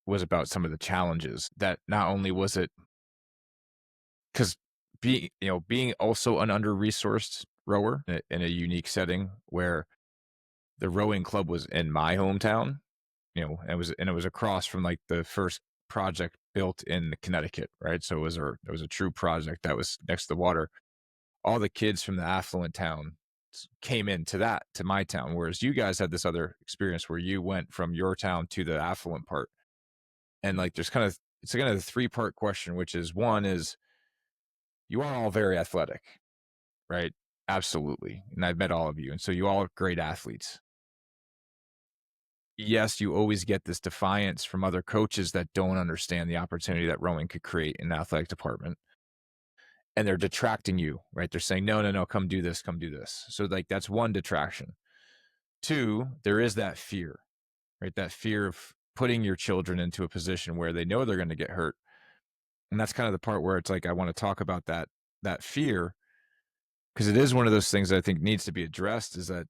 was about some of the challenges that not only was it because being also an under-resourced rower in a unique setting where the rowing club was in my hometown, and it was across from like the first project built in Connecticut, right? So it was a true project that was next to the water. All the kids from the affluent town came into my town, whereas you guys had this other experience where you went from your town to the affluent part. And like it's kind of a 3-part question, which is, one is, you are all very athletic, right? Absolutely. And I've met all of you. And so you all are great athletes. Yes, you always get this defiance from other coaches that don't understand the opportunity that rowing could create in the athletic department. And they're detracting you, right? They're saying, no, come do this, come do this. So like, that's one detraction. 2, there is that fear, right? That fear of putting your children into a position where they know they're going to get hurt. And that's kind of the part where it's like, I want to talk about that fear, because it is one of those things that I think needs to be addressed, is that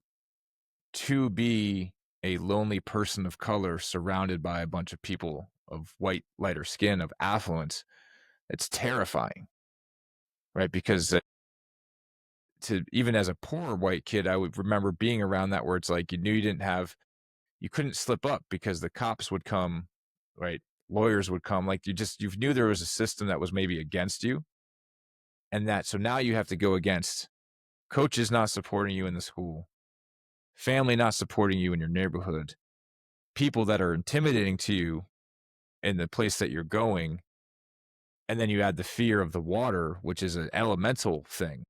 to be a lonely person of color surrounded by a bunch of people of white, lighter skin, of affluence, it's terrifying, right? Because even as a poor white kid, I would remember being around that, where it's like, you knew you couldn't slip up because the cops would come, right? Lawyers would come, like you knew there was a system that was maybe against you. So now you have to go against coaches not supporting you in the school, family not supporting you in your neighborhood, people that are intimidating to you in the place that you're going. And then you add the fear of the water, which is an elemental thing,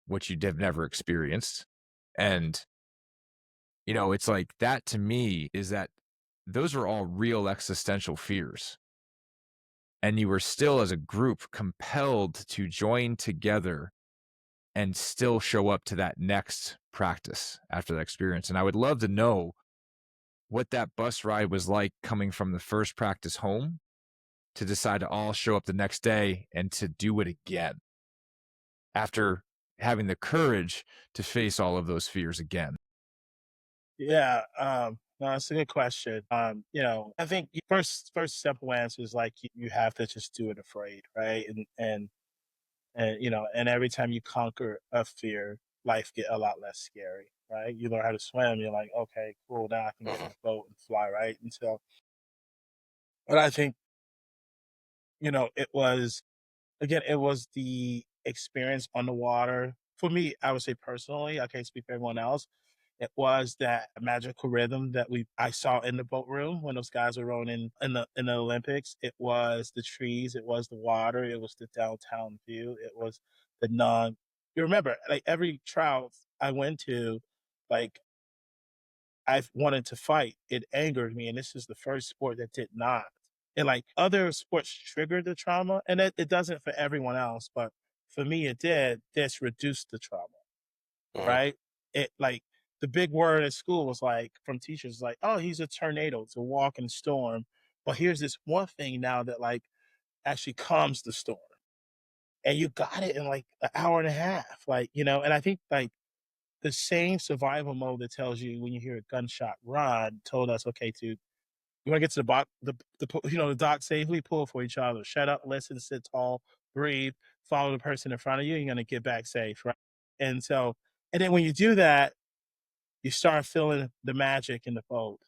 which you'd have never experienced. And, it's like that, to me, is that those are all real existential fears. and you were still as a group compelled to join together and still show up to that next practice after that experience. And I would love to know what that bus ride was like coming from the first practice home to decide to all show up the next day and to do it again after having the courage to face all of those fears again. Yeah, no, that's a good question. I think first simple answer is like you have to just do it afraid, right? And every time you conquer a fear, life get a lot less scary, right? You learn how to swim, you're like, okay, cool, now I can get in a boat and fly, right? And so, but I think it was the experience on the water. For me, I would say personally, I can't speak for everyone else. It was that magical rhythm that I saw in the boat room when those guys were rowing in the Olympics. It was the trees, it was the water, it was the downtown view, it was the non. You remember, like every trial I went to, like I wanted to fight. It angered me, and this is the first sport that did not. And like other sports triggered the trauma, and it doesn't for everyone else, but for me it did. This reduced the trauma, Mhm. right? It like the big word at school was like from teachers like, oh, he's a tornado, it's a walking storm. But here's this one thing now that like actually calms the storm. And you got it in like an hour and a half. And I think like the same survival mode that tells you when you hear a gunshot run told us, okay, dude, you want to get to the box, the dock safely, pull for each other, shut up, listen, sit tall, breathe, follow the person in front of you, you're going to get back safe, right? And so, and then when you do that, you start feeling the magic in the boat.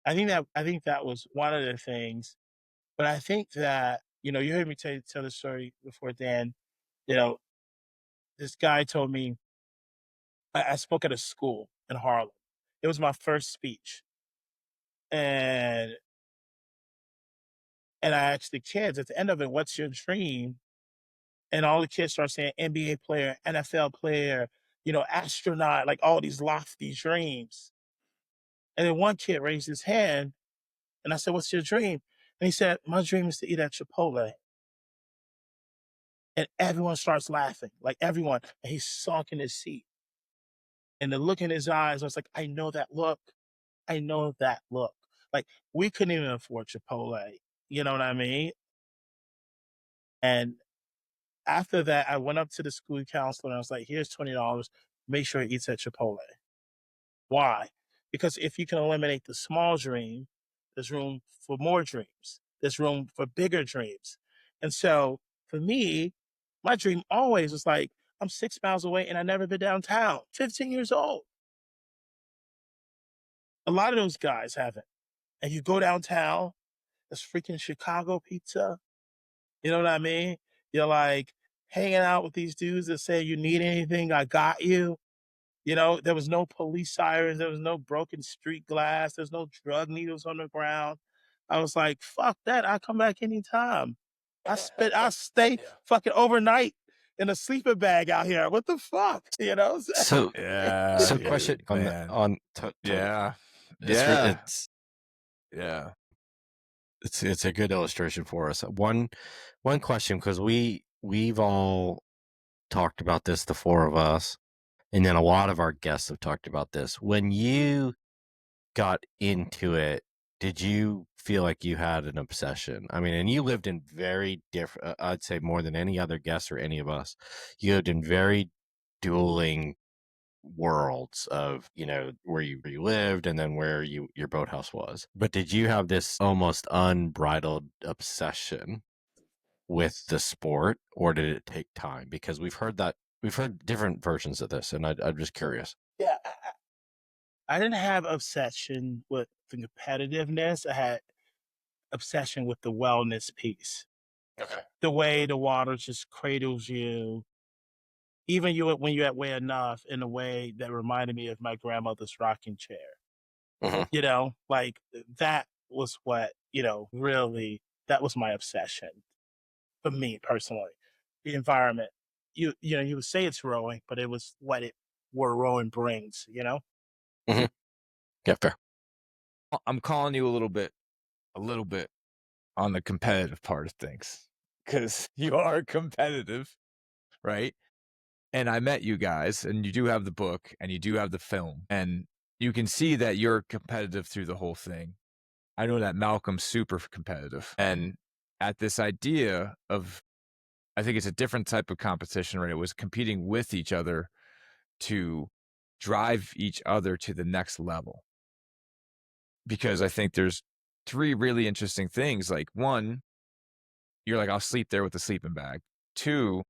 I think that was one of the things, but I think that, you heard me tell the story before, Dan. You know, this guy told me I spoke at a school in Harlem. It was my first speech. And I asked the kids at the end of it, what's your dream? And all the kids start saying NBA player, NFL player, astronaut, like all these lofty dreams. And then one kid raised his hand and I said, what's your dream? And he said, my dream is to eat at Chipotle. And everyone starts laughing, like everyone. And he's sunk in his seat. And the look in his eyes, I was like, I know that look. I know that look. Like we couldn't even afford Chipotle. You know what I mean? And after that, I went up to the school counselor and I was like, here's $20. Make sure he eats at Chipotle. Why? Because if you can eliminate the small dream, there's room for more dreams. There's room for bigger dreams. And so for me, my dream always was like, I'm 6 miles away and I've never been downtown, 15 years old. A lot of those guys haven't. And you go downtown, there's freaking Chicago pizza. You know what I mean? You're like hanging out with these dudes that say, you need anything, I got you. There was no police sirens. There was no broken street glass. There's no drug needles on the ground. I was like, fuck that. I'll come back anytime. I stay Yeah. fucking overnight in a sleeper bag out here. What the fuck? So, Yeah. so dude, question on man. yeah, Yeah. it's Yeah. it's a good illustration for us. One question, because we've all talked about this, the four of us, and then a lot of our guests have talked about this. When you got into it, did you feel like you had an obsession? I mean, and you lived in very different, I'd say more than any other guest or any of us, you lived in very dueling worlds of, where you lived and then where your boathouse was. But did you have this almost unbridled obsession with the sport, or did it take time? Because we've heard different versions of this, and I'm just curious. Yeah. I didn't have obsession with the competitiveness. I had obsession with the wellness piece. Okay. The way the water just cradles you, even when you're at way enough, in a way that reminded me of my grandmother's rocking chair. Mhm. Like that was what, really, that was my obsession for me personally. The environment. You would say it's rowing, but it was what rowing brings. Yeah, fair. I'm calling you a little bit. on the competitive part of things because you are competitive, right? And I met you guys, and you do have the book and you do have the film, and you can see that you're competitive through the whole thing. I know that Malcolm's super competitive. And at this idea of, I think it's a different type of competition, right? It was competing with each other to drive each other to the next level. Because I think there's three really interesting things. Like, one, you're like, I'll sleep there with the sleeping bag. Two,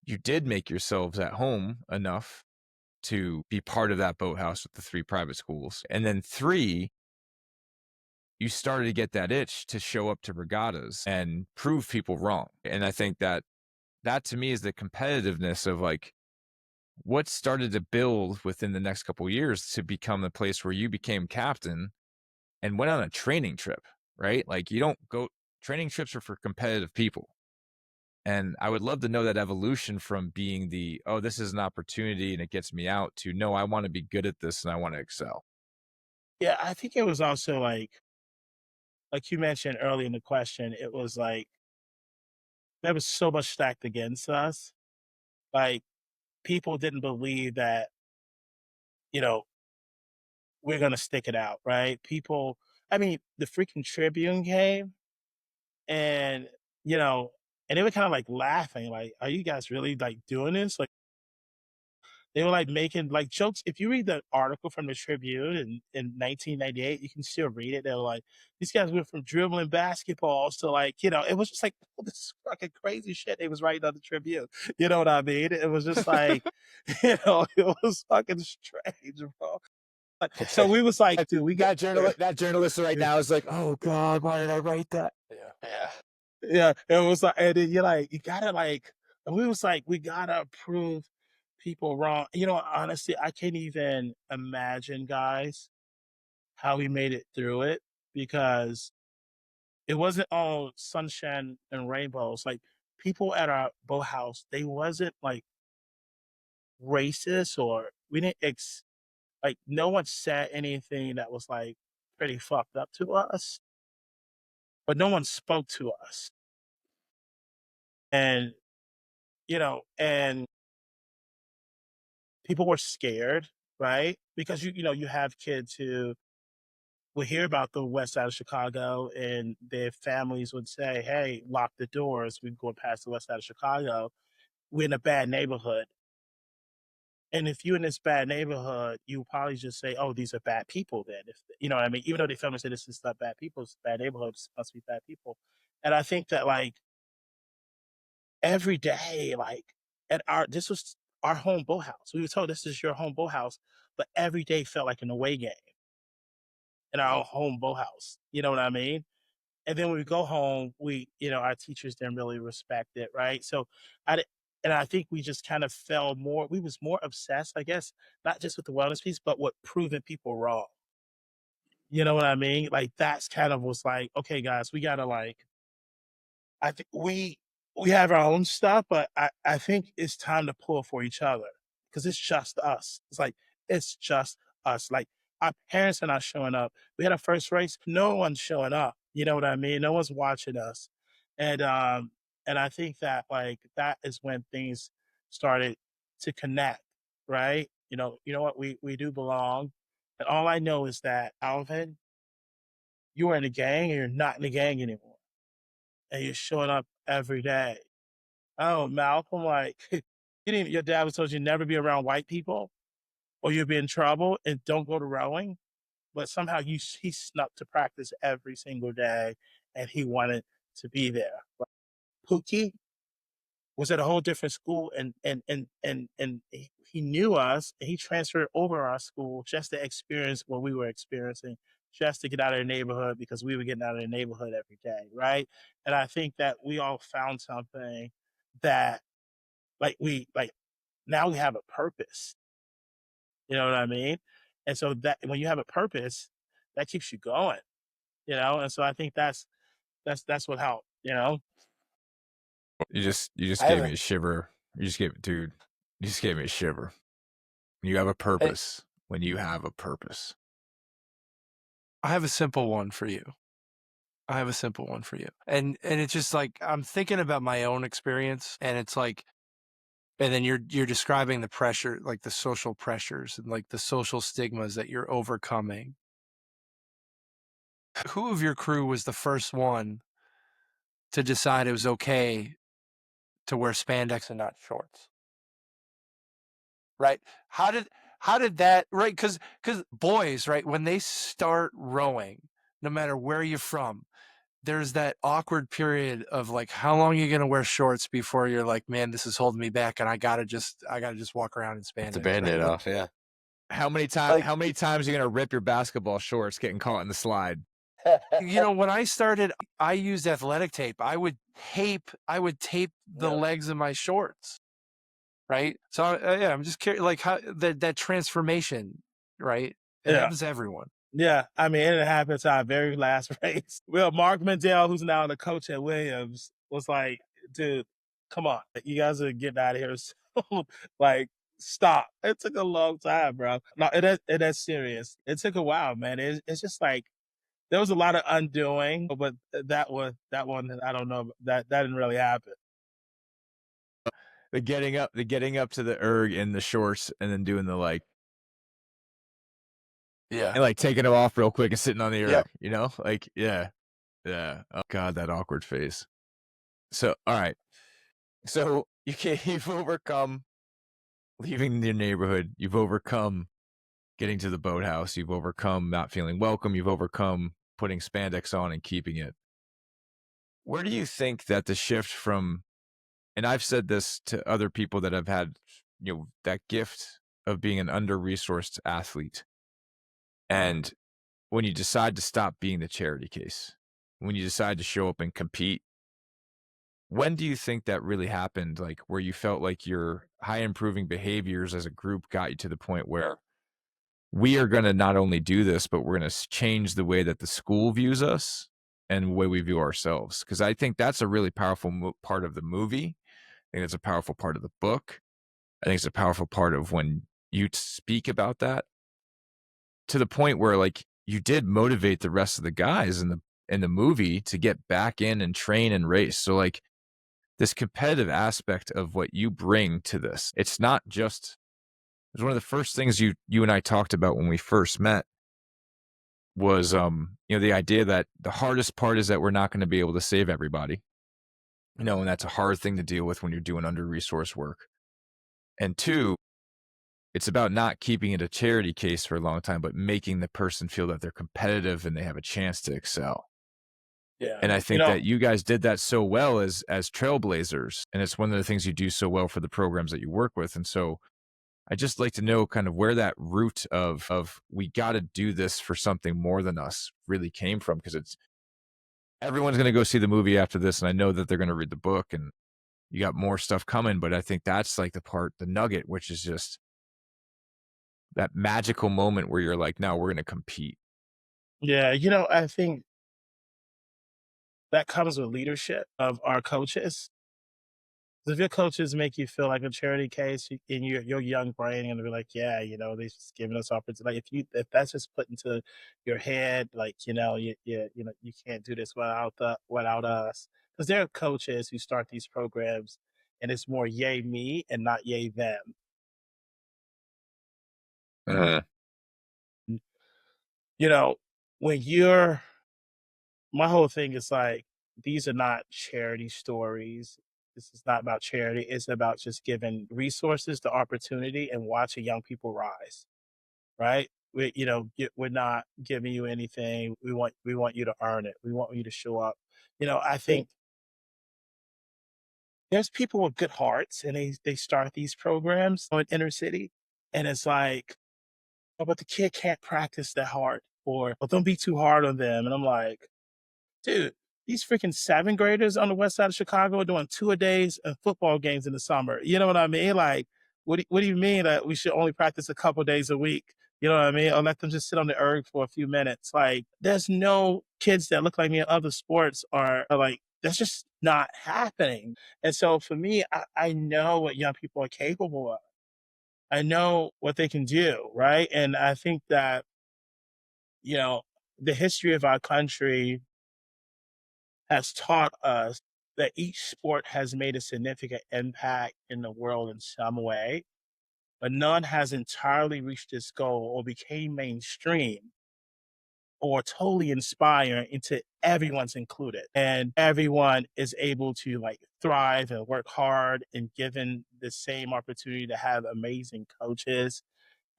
you did make yourselves at home enough to be part of that boathouse with the 3 private schools. And then 3, you started to get that itch to show up to regattas and prove people wrong. And I think that to me is the competitiveness of like what started to build within the next couple of years to become the place where you became captain and went on a training trip, right? Like you don't go, training trips are for competitive people. And I would love to know that evolution from being the, oh, this is an opportunity and it gets me out, to no, I want to be good at this and I want to excel. Yeah, I think it was also like you mentioned early in the question, it was like there was so much stacked against us. Like people didn't believe that, you know, we're gonna stick it out, right? People, I mean, the freaking Tribune came and, you know, and they were kind of like laughing, like, are you guys really like doing this? Like they were like making like jokes. If you read the article from the Tribune in 1998, you can still read it. They were like, these guys went from dribbling basketballs to like, you know, it was just like all this fucking crazy shit they was writing on the Tribune. You know what I mean? It was just like, you know, it was fucking strange, bro. So we was like, dude, we got That journalist right now is like, oh God, why did I write that? Yeah. Yeah. yeah, it was like, and then you're like, you gotta like, and we was like, we gotta prove people wrong. You know, honestly, I can't even imagine, guys, how we made it through it because it wasn't all sunshine and rainbows. Like people at our boathouse, they wasn't like racist or we didn't like no one said anything that was like pretty fucked up to us, but no one spoke to us. And you know, and people were scared, right? Because you know, you have kids who will hear about the west side of Chicago and their families would say, hey, lock the doors. We're going past the west side of Chicago. We're in a bad neighborhood. And if you're in this bad neighborhood, you probably just say, oh, these are bad people then. If you know what I mean? Even though they family say this is not bad people, it's bad neighborhoods, must be bad people. And I think that like every day, like at our this was our home boathouse. We were told this is your home boathouse, but every day felt like an away game in our home boathouse. You know what I mean? And then when we go home, we, you know, our teachers didn't really respect it, right? So and I think we just kind of fell more, we was more obsessed, I guess, not just with the wellness piece, but with proving people wrong. You know what I mean? Like that's kind of was like, okay, guys, we gotta like, I think we have our own stuff, but I think it's time to pull for each other because it's just us. It's like it's just us. Like our parents are not showing up. We had a first race, no one's showing up. You know what I mean? No one's watching us, and and I think that like that is when things started to connect, right? You know what we do belong, and all I know is that Alvin, you are in a gang and you're not in the gang anymore and you're showing up every day. Oh, Malcolm, like you didn't, your dad was told you never be around white people or you'll be in trouble and don't go to rowing. But somehow he snuck to practice every single day and he wanted to be there. Pookie was at a whole different school and he knew us and he transferred over our school just to experience what we were experiencing, just to get out of the neighborhood because we were getting out of the neighborhood every day, right? And I think that we all found something that we like now we have a purpose. You know what I mean? And so that when you have a purpose, that keeps you going, you know? And so I think that's what helped, you know? You just I have gave me a shiver. Dude, you just gave me a shiver. You have a purpose when you have a purpose. I have a simple one for you. I have a simple one for you. And it's just like I'm thinking about my own experience, and it's like, and then you're describing the pressure, like the social pressures and like the social stigmas that you're overcoming. Who of your crew was the first one to decide it was okay to wear spandex and not shorts? Right? How did that, right? Cuz boys, right, when they start rowing, no matter where you're from, there's that awkward period of like, how long are you gonna wear shorts before you're like, man, this is holding me back, and I gotta just walk around in Rip the spandex, band-aid right? off, yeah. How many Like, times are you gonna rip your basketball shorts getting caught in the slide? when I started, I used athletic tape. I would tape the Yep. legs of my shorts, right? So yeah, I'm just curious, like how that transformation, right? It Yeah. happens to everyone. Yeah, I mean, it happened to our very last race. Well, Mark Mandel, who's now the coach at Williams, was like, "Dude, come on, you guys are getting out of here soon. Like, stop." It took a long time, bro. No, it is serious. It took a while, man. It's just like there was a lot of undoing, but that one. I don't know, that didn't really happen. The getting up to the erg in the shorts and then doing the like Yeah. and like taking it off real quick and sitting on the erg, Yep. you know? Like, yeah. Yeah. Oh god, that awkward face. So, all right. So you've overcome leaving your neighborhood. You've overcome getting to the boathouse. You've overcome not feeling welcome. You've overcome putting spandex on and keeping it. Where do you think that the shift from, and I've said this to other people that have had, that gift of being an under-resourced athlete. And when you decide to stop being the charity case, when you decide to show up and compete, when do you think that really happened? Like where you felt like your high improving behaviors as a group got you to the point where we are going to not only do this, but we're going to change the way that the school views us and the way we view ourselves. Because I think that's a really powerful part of the movie. I think it's a powerful part of the book. I think it's a powerful part of when you speak about that, to the point where like you did motivate the rest of the guys in the movie to get back in and train and race. So like this competitive aspect of what you bring to this, it's not just, it was one of the first things you and I talked about when we first met was the idea that the hardest part is that we're not going to be able to save everybody. And that's a hard thing to deal with when you're doing under resource work. And two, it's about not keeping it a charity case for a long time, but making the person feel that they're competitive and they have a chance to excel. Yeah, And I think that you guys did that so well as trailblazers. And it's one of the things you do so well for the programs that you work with. And so I just like to know kind of where that root of we got to do this for something more than us really came from, because it's everyone's going to go see the movie after this, and I know that they're going to read the book, and you got more stuff coming. But I think that's like the nugget, which is just that magical moment where you're like, now we're going to compete. yeah. I think that comes with leadership of our coaches. If your coaches make you feel like a charity case in your young brain, and be like, yeah, they just giving us opportunity. Like if that's just put into your head, like you can't do this without us. Because there are coaches who start these programs, and it's more yay me and not yay them. Uh, You know, when you're my whole thing is like, these are not charity stories. This is not about charity. It's about just giving resources, the opportunity, and watching young people rise. Right? We're not giving you anything. We want you to earn it. We want you to show up. I think there's people with good hearts, and they start these programs in inner city, and it's like, oh, but the kid can't practice that hard, or don't be too hard on them. And I'm like, dude, these freaking seventh graders on the west side of Chicago are doing 2-a-days and football games in the summer. You know what I mean? Like, what do you mean that we should only practice a couple days a week? You know what I mean? Or let them just sit on the erg for a few minutes. Like, there's no kids that look like me in other sports are like, that's just not happening. And so for me, I know what young people are capable of. I know what they can do, right? And I think that, you know, the history of our country has taught us that each sport has made a significant impact in the world in some way, but none has entirely reached its goal or became mainstream or totally inspiring into everyone's included and everyone is able to like thrive and work hard and given the same opportunity to have amazing coaches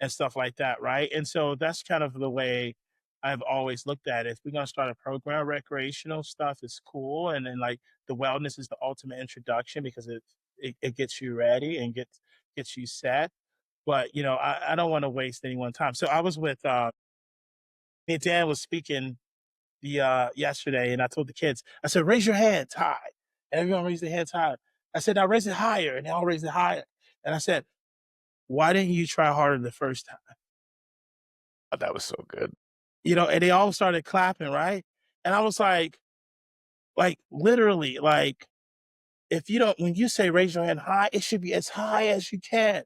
and stuff like that, right? And so that's kind of the way I've always looked at it. If we're gonna start a program, recreational stuff is cool, and then like the wellness is the ultimate introduction because it gets you ready and gets you set. But you know, I don't want to waste anyone's time. So I was with me and Dan was speaking the yesterday, and I told the kids, I said, raise your hands high, and everyone raised their hands high. I said, now raise it higher, and they all raised it higher. And I said, why didn't you try harder the first time? Oh, that was so good. You know, and they all started clapping, right? And I was like literally, like if you don't, when you say raise your hand high, it should be as high as you can.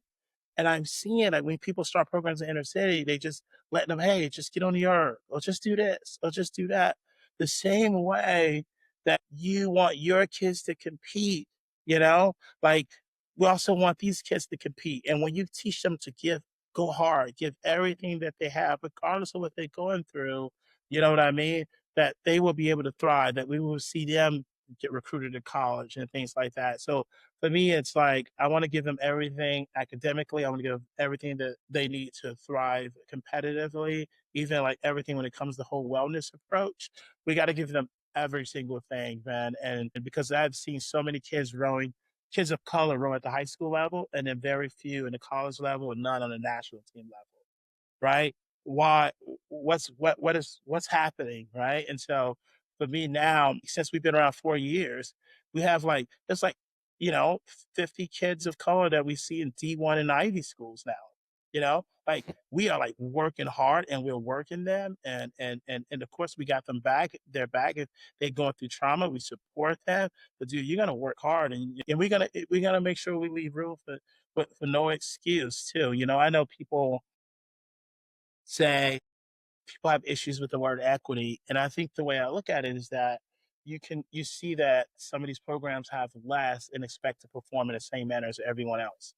And I'm seeing like when people start programs in inner city, they just let them, hey, just get on the earth, or just do this, or just do that. The same way that you want your kids to compete, you know, like we also want these kids to compete. And when you teach them to go hard, give everything that they have, regardless of what they're going through, you know what I mean? That they will be able to thrive, that we will see them get recruited to college and things like that. So for me, it's like I want to give them everything academically. I want to give them everything that they need to thrive competitively, even like everything when it comes to the whole wellness approach. We got to give them every single thing, man. And because I've seen so many kids rowing, kids of color row at the high school level, and then very few in the college level, and none on the national team level, right? Why? What's happening, right? And so for me now, since we've been around 4 years, we have like there's like you know 50 kids of color that we see in D1 and Ivy schools now. You know, like we are like working hard and we're working them, and of course we got them back. They're back. If they're going through trauma, we support them. But dude, you're gonna work hard, and we're gonna make sure we leave room for no excuse too. You know, I know people say people have issues with the word equity. And I think the way I look at it is that you see that some of these programs have less and expect to perform in the same manner as everyone else.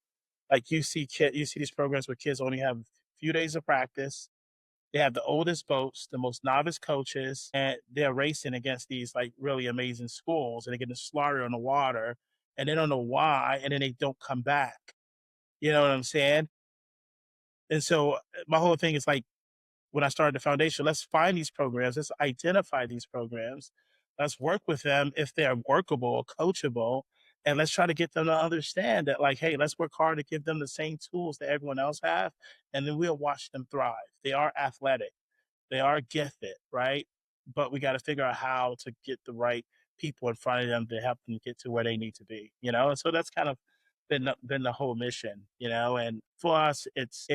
Like you see these programs where kids only have a few days of practice. They have the oldest boats, the most novice coaches, and they're racing against these like really amazing schools and they're getting slaughtered on the water and they don't know why and then they don't come back. You know what I'm saying? And so my whole thing is like when I started the foundation, let's find these programs, let's identify these programs, let's work with them if they're workable, coachable, and let's try to get them to understand that, like, hey, let's work hard to give them the same tools that everyone else have, and then we'll watch them thrive. They are athletic, they are gifted, right? But we got to figure out how to get the right people in front of them to help them get to where they need to be, you know. And so that's kind of been the whole mission, you know. And for us, it's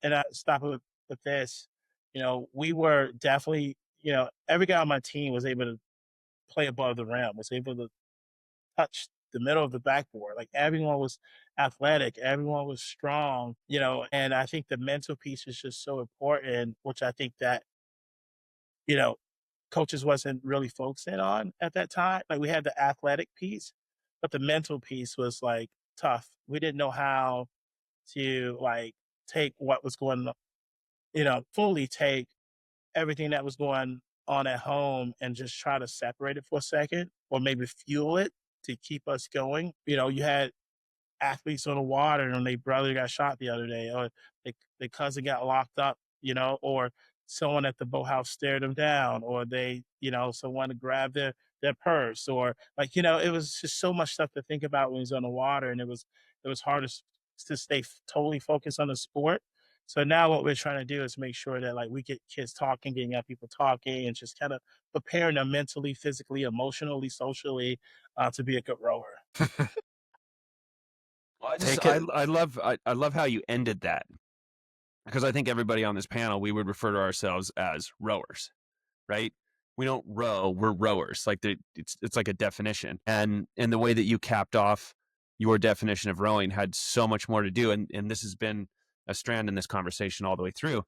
and I stop with this, you know, we were definitely, you know, every guy on my team was able to play above the rim, was able to touch the middle of the backboard. Like everyone was athletic, everyone was strong, you know, and I think the mental piece is just so important, which I think that, you know, coaches wasn't really focusing on at that time. Like we had the athletic piece, but the mental piece was like tough. We didn't know how to like take what was going on, you know, fully take everything that was going on at home and just try to separate it for a second or maybe fuel it to keep us going. You know, you had athletes on the water and their brother got shot the other day, or their cousin got locked up, you know, or someone at the boathouse stared them down, or they, you know, someone grabbed their purse, or like, you know, it was just so much stuff to think about when he's on the water, and it was hard to stay totally focused on the sport. So now what we're trying to do is make sure that like we get kids talking, getting young people talking, and just kind of preparing them mentally, physically, emotionally, socially to be a good rower. Well, Take it. I love how you ended that, because I think everybody on this panel, we would refer to ourselves as rowers, right? We don't row, we're rowers. Like it's like a definition. And the way that you capped off your definition of rowing had so much more to do. And this has been a strand in this conversation all the way through.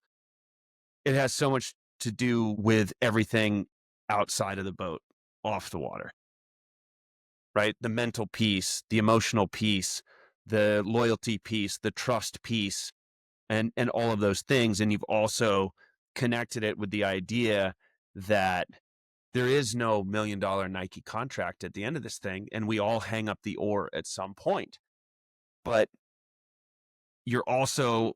It has so much to do with everything outside of the boat. off the water, right? The mental piece, the emotional piece, the loyalty piece, the trust piece, and all of those things. And you've also connected it with the idea that there is no $1 million Nike contract at the end of this thing, and we all hang up the oar at some point. But you're also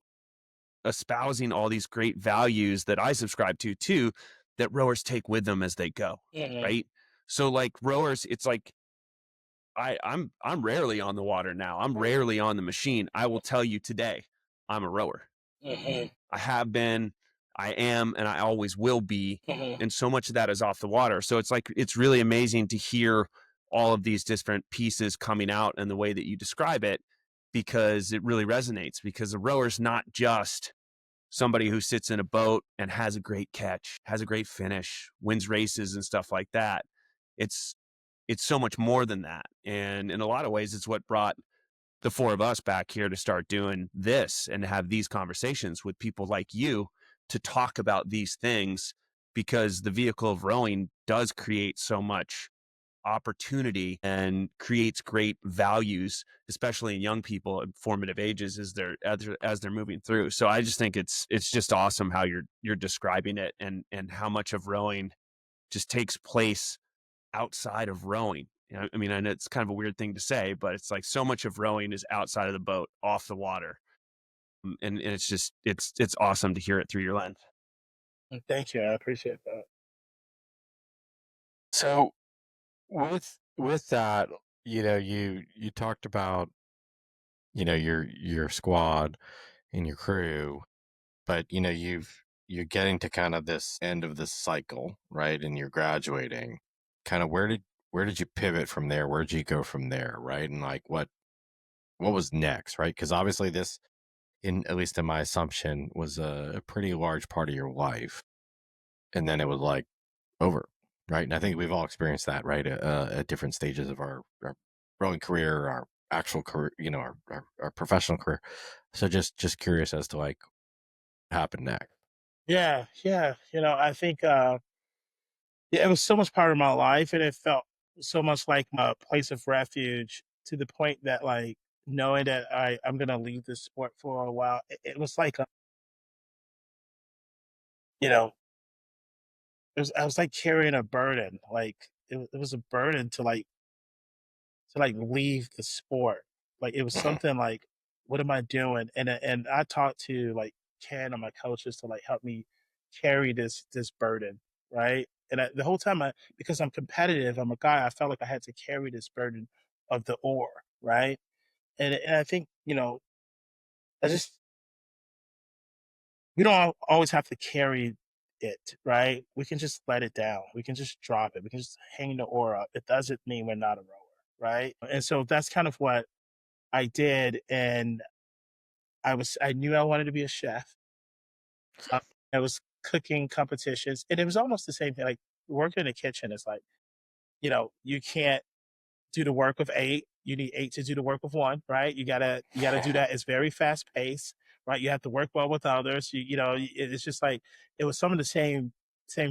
espousing all these great values that I subscribe to too, that rowers take with them as they go, right? So like rowers, it's like I'm rarely on the water now. I'm rarely on the machine. I will tell you today, I'm a rower. I have been, I am, and I always will be. And so much of that is off the water. So it's like, it's really amazing to hear all of these different pieces coming out and the way that you describe it, because it really resonates, because the rower's not just somebody who sits in a boat and has a great catch, has a great finish, wins races and stuff like that. It's so much more than that. And in a lot of ways, it's what brought the four of us back here to start doing this and have these conversations with people like you to talk about these things, because the vehicle of rowing does create so much opportunity and creates great values, especially in young people at formative ages as they're moving through. So I just think it's just awesome how you're describing it, and how much of rowing just takes place outside of rowing. You know, I mean, I know it's kind of a weird thing to say, but it's like so much of rowing is outside of the boat, off the water. And it's just, it's awesome to hear it through your lens. Thank you. I appreciate that. So with that, you talked about, your squad and your crew, but you're getting to kind of this end of this cycle, right? And you're graduating. Kind of where did you pivot from there? Where did you go from there, right? And like what was next, right? Because obviously this, in at least in my assumption, was a pretty large part of your life, and then it was like over, right? And I think we've all experienced that, right? At different stages of our growing career, our actual career, our professional career. So just curious as to like what happened next. Yeah, yeah. I think yeah, it was so much part of my life, and it felt so much like my place of refuge, to the point that like knowing that I'm gonna leave this sport for a while, it was like you know, I was like carrying a burden. Like it was a burden to like leave the sport. Like it was something like, what am I doing? And I talked to like Ken and my coaches to like help me carry this burden, right? And the whole time, because I'm competitive, I'm a guy. I felt like I had to carry this burden of the oar, right? And I think I just we don't always have to carry it, right? We can just let it down. We can just drop it. We can just hang the oar up. It doesn't mean we're not a rower, right? And so that's kind of what I did, and I knew I wanted to be a chef. Uh, I was cooking competitions, and it was almost the same thing. Like working in the kitchen is like, you can't do the work of eight. You need eight to do the work of one, right? You gotta do that. It's very fast paced, right? You have to work well with others. It's just like it was some of the same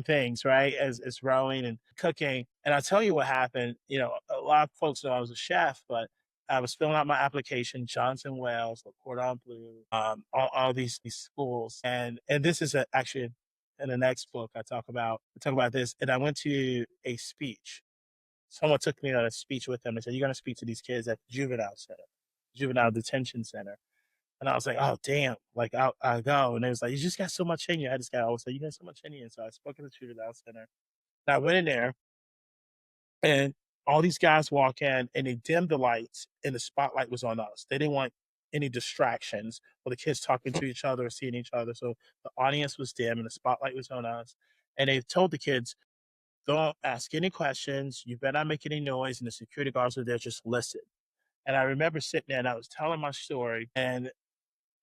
things, right? As rowing and cooking. And I'll tell you what happened. A lot of folks know I was a chef, but I was filling out my application, Johnson Wells, Le Cordon Bleu, all these schools, and this is actually in the next book I talk about this, and I went to a speech. Someone took me on a speech with them and said, "You're going to speak to these kids at the juvenile center, juvenile detention center." And I was like, "Oh, damn!" Like I go, and it was like, "You just got so much in you." I just got always say, "You got so much in you." And so I spoke at the juvenile center. And I went in there, and all these guys walk in, and they dimmed the lights, and the spotlight was on us. They didn't want any distractions or the kids talking to each other or seeing each other. So the audience was dim, and the spotlight was on us. And they told the kids, "Don't ask any questions. You better not make any noise." And the security guards were there, just listen. And I remember sitting there and I was telling my story, and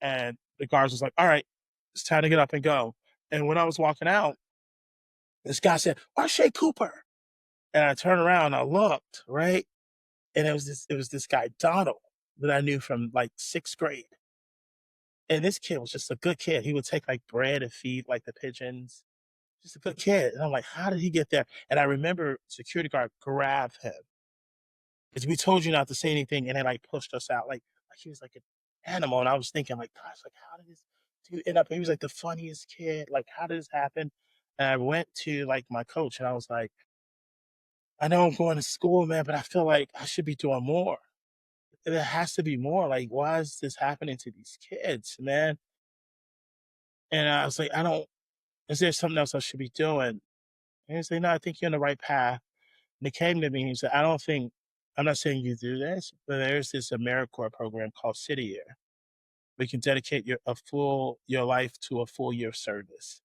the guards was like, "All right, it's time to get up and go." And when I was walking out, this guy said, "Arshay Cooper." And I turned around and I looked, right? And it was this guy, Donald, that I knew from like sixth grade. And this kid was just a good kid. He would take like bread and feed like the pigeons. just a good kid. And I'm like, how did he get there? And I remember security guard grabbed him because we told you not to say anything, and they like pushed us out, like he was like an animal. And I was thinking, like, gosh, like how did this dude end up? He was like the funniest kid. Like, how did this happen? And I went to like my coach, and I was like, I know I'm going to school, man, but I feel like I should be doing more. There has to be more. Like, why is this happening to these kids, man? And I was like, I don't. Is there something else I should be doing? And he's like, no, I think you're on the right path. And he came to me and he said, I don't think, I'm not saying you do this, but there's this AmeriCorps program called City Year. We can dedicate your life to a full year of service.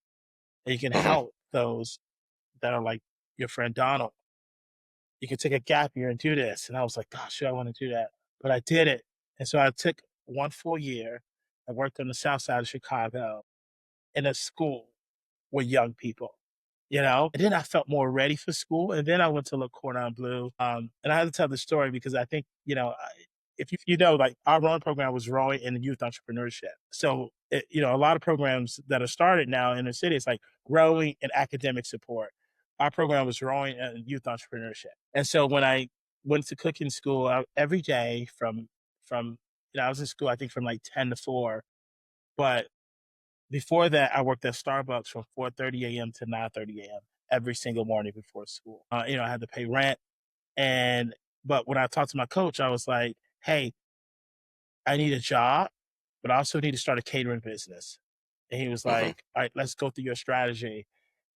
And you can Mhm. help those that are like your friend Donald. You can take a gap year and do this. And I was like, gosh, I want to do that. But I did it. And so I took 1 full year. I worked on the south side of Chicago in a school with young people, And then I felt more ready for school. And then I went to Le Cordon Bleu. And I had to tell the story because I think, if you know, like our rowing program was rowing in youth entrepreneurship. So, a lot of programs that are started now in the city, it's like rowing and academic support. Our program was rowing and youth entrepreneurship. And so when I went to cooking school every day from, I was in school, I think from like 10 to 4, but before that, I worked at Starbucks from 4:30 a.m. to 9:30 a.m. every single morning before school. I had to pay rent, but when I talked to my coach, I was like, "Hey, I need a job, but I also need to start a catering business." And he was Mhm. like, "All right, let's go through your strategy."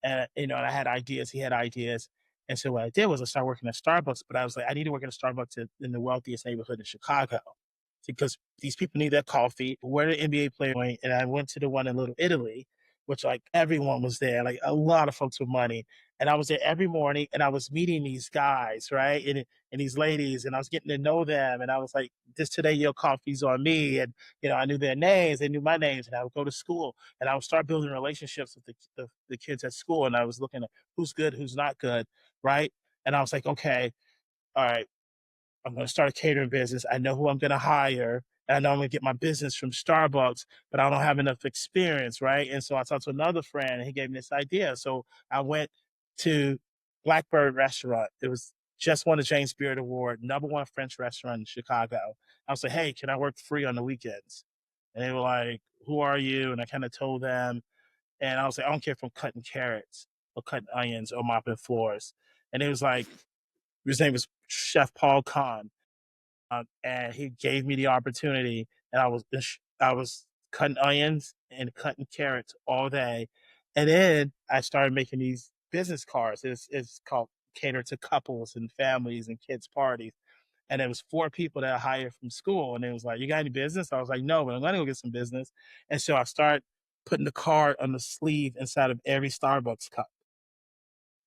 And and I had ideas. He had ideas. And so what I did was I started working at Starbucks, but I was like, I need to work at a Starbucks in the wealthiest neighborhood in Chicago because these people need their coffee. Where the NBA player went, and I went to the one in Little Italy, which like everyone was there, like a lot of folks with money. And I was there every morning, and I was meeting these guys, right, and these ladies, and I was getting to know them. And I was like, "This today, your coffee's on me," and I knew their names, they knew my names, and I would go to school, and I would start building relationships with the kids at school, and I was looking at who's good, who's not good, right? And I was like, okay, all right, I'm going to start a catering business. I know who I'm going to hire. And I know I'm going to get my business from Starbucks, but I don't have enough experience, right? And so I talked to another friend, and he gave me this idea. So I went to Blackbird Restaurant. It was just won the James Beard Award, #1 French restaurant in Chicago. I was like, hey, can I work free on the weekends? And they were like, who are you? And I kind of told them. And I was like, I don't care if I'm cutting carrots or cutting onions or mopping floors. And it was like, his name was Chef Paul Kahn. And he gave me the opportunity, and I was cutting onions and cutting carrots all day. And then I started making these business cards. It's called Cater to Couples and Families and Kids Parties. And it was 4 people that I hired from school. And it was like, you got any business? I was like, no, but I'm gonna go get some business. And so I started putting the card on the sleeve inside of every Starbucks cup.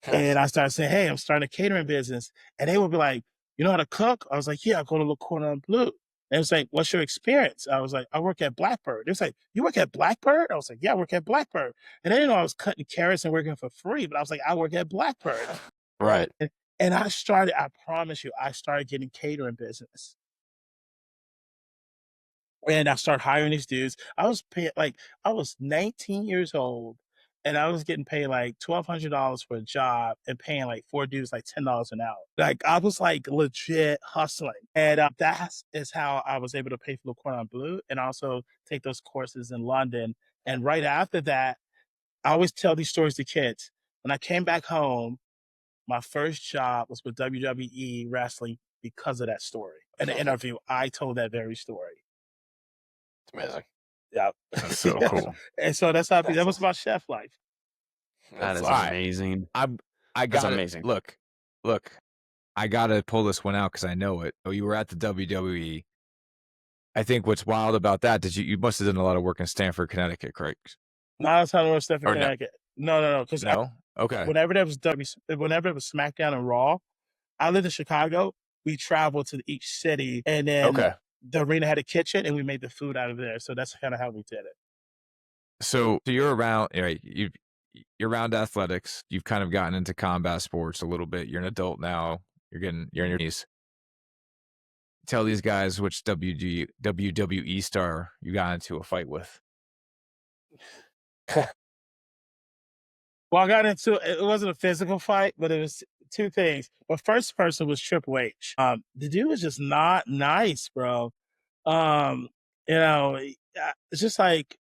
And I started saying, hey, I'm starting a catering business. And they would be like, you know how to cook? I was like, yeah, I go to Le Cordon Bleu. And it was like, what's your experience? I was like, I work at Blackbird. It was like, you work at Blackbird? I was like, yeah, I work at Blackbird. And they didn't know I was cutting carrots and working for free, but I was like, I work at Blackbird. Right. And I promise you, I started getting catering business. And I started hiring these dudes. I was paying like I was 19 years old, and I was getting paid like $1,200 for a job and paying like 4 dudes like $10 an hour. Like I was like legit hustling, and that is how I was able to pay for the Cordon Bleu and also take those courses in London. And right after that, I always tell these stories to kids. When I came back home, my first job was with WWE wrestling because of that story. In the interview, I told that very story. It's amazing. Yeah. That's so cool. And so that was That's my chef life. That is All right. amazing. I That's got it. amazing. Look. I got to pull this one out because I know it. Oh, you were at the WWE. I think what's wild about that is you must have done a lot of work in Stamford, Connecticut, correct? Not a ton of stuff in Or no? Connecticut. No. Because No? Okay. whenever there was whenever it was SmackDown and Raw, I lived in Chicago. We traveled to each city, and then Okay. the arena had a kitchen, and we made the food out of there. So that's kind of how we did it. So you're around, right? You're around athletics. You've kind of gotten into combat sports a little bit. You're an adult now. You're in your knees. Tell these guys which WWE star you got into a fight with. Well, I got into it wasn't a physical fight, but it was two things. The first person was Triple H. The dude was just not nice, bro. Um, it's just like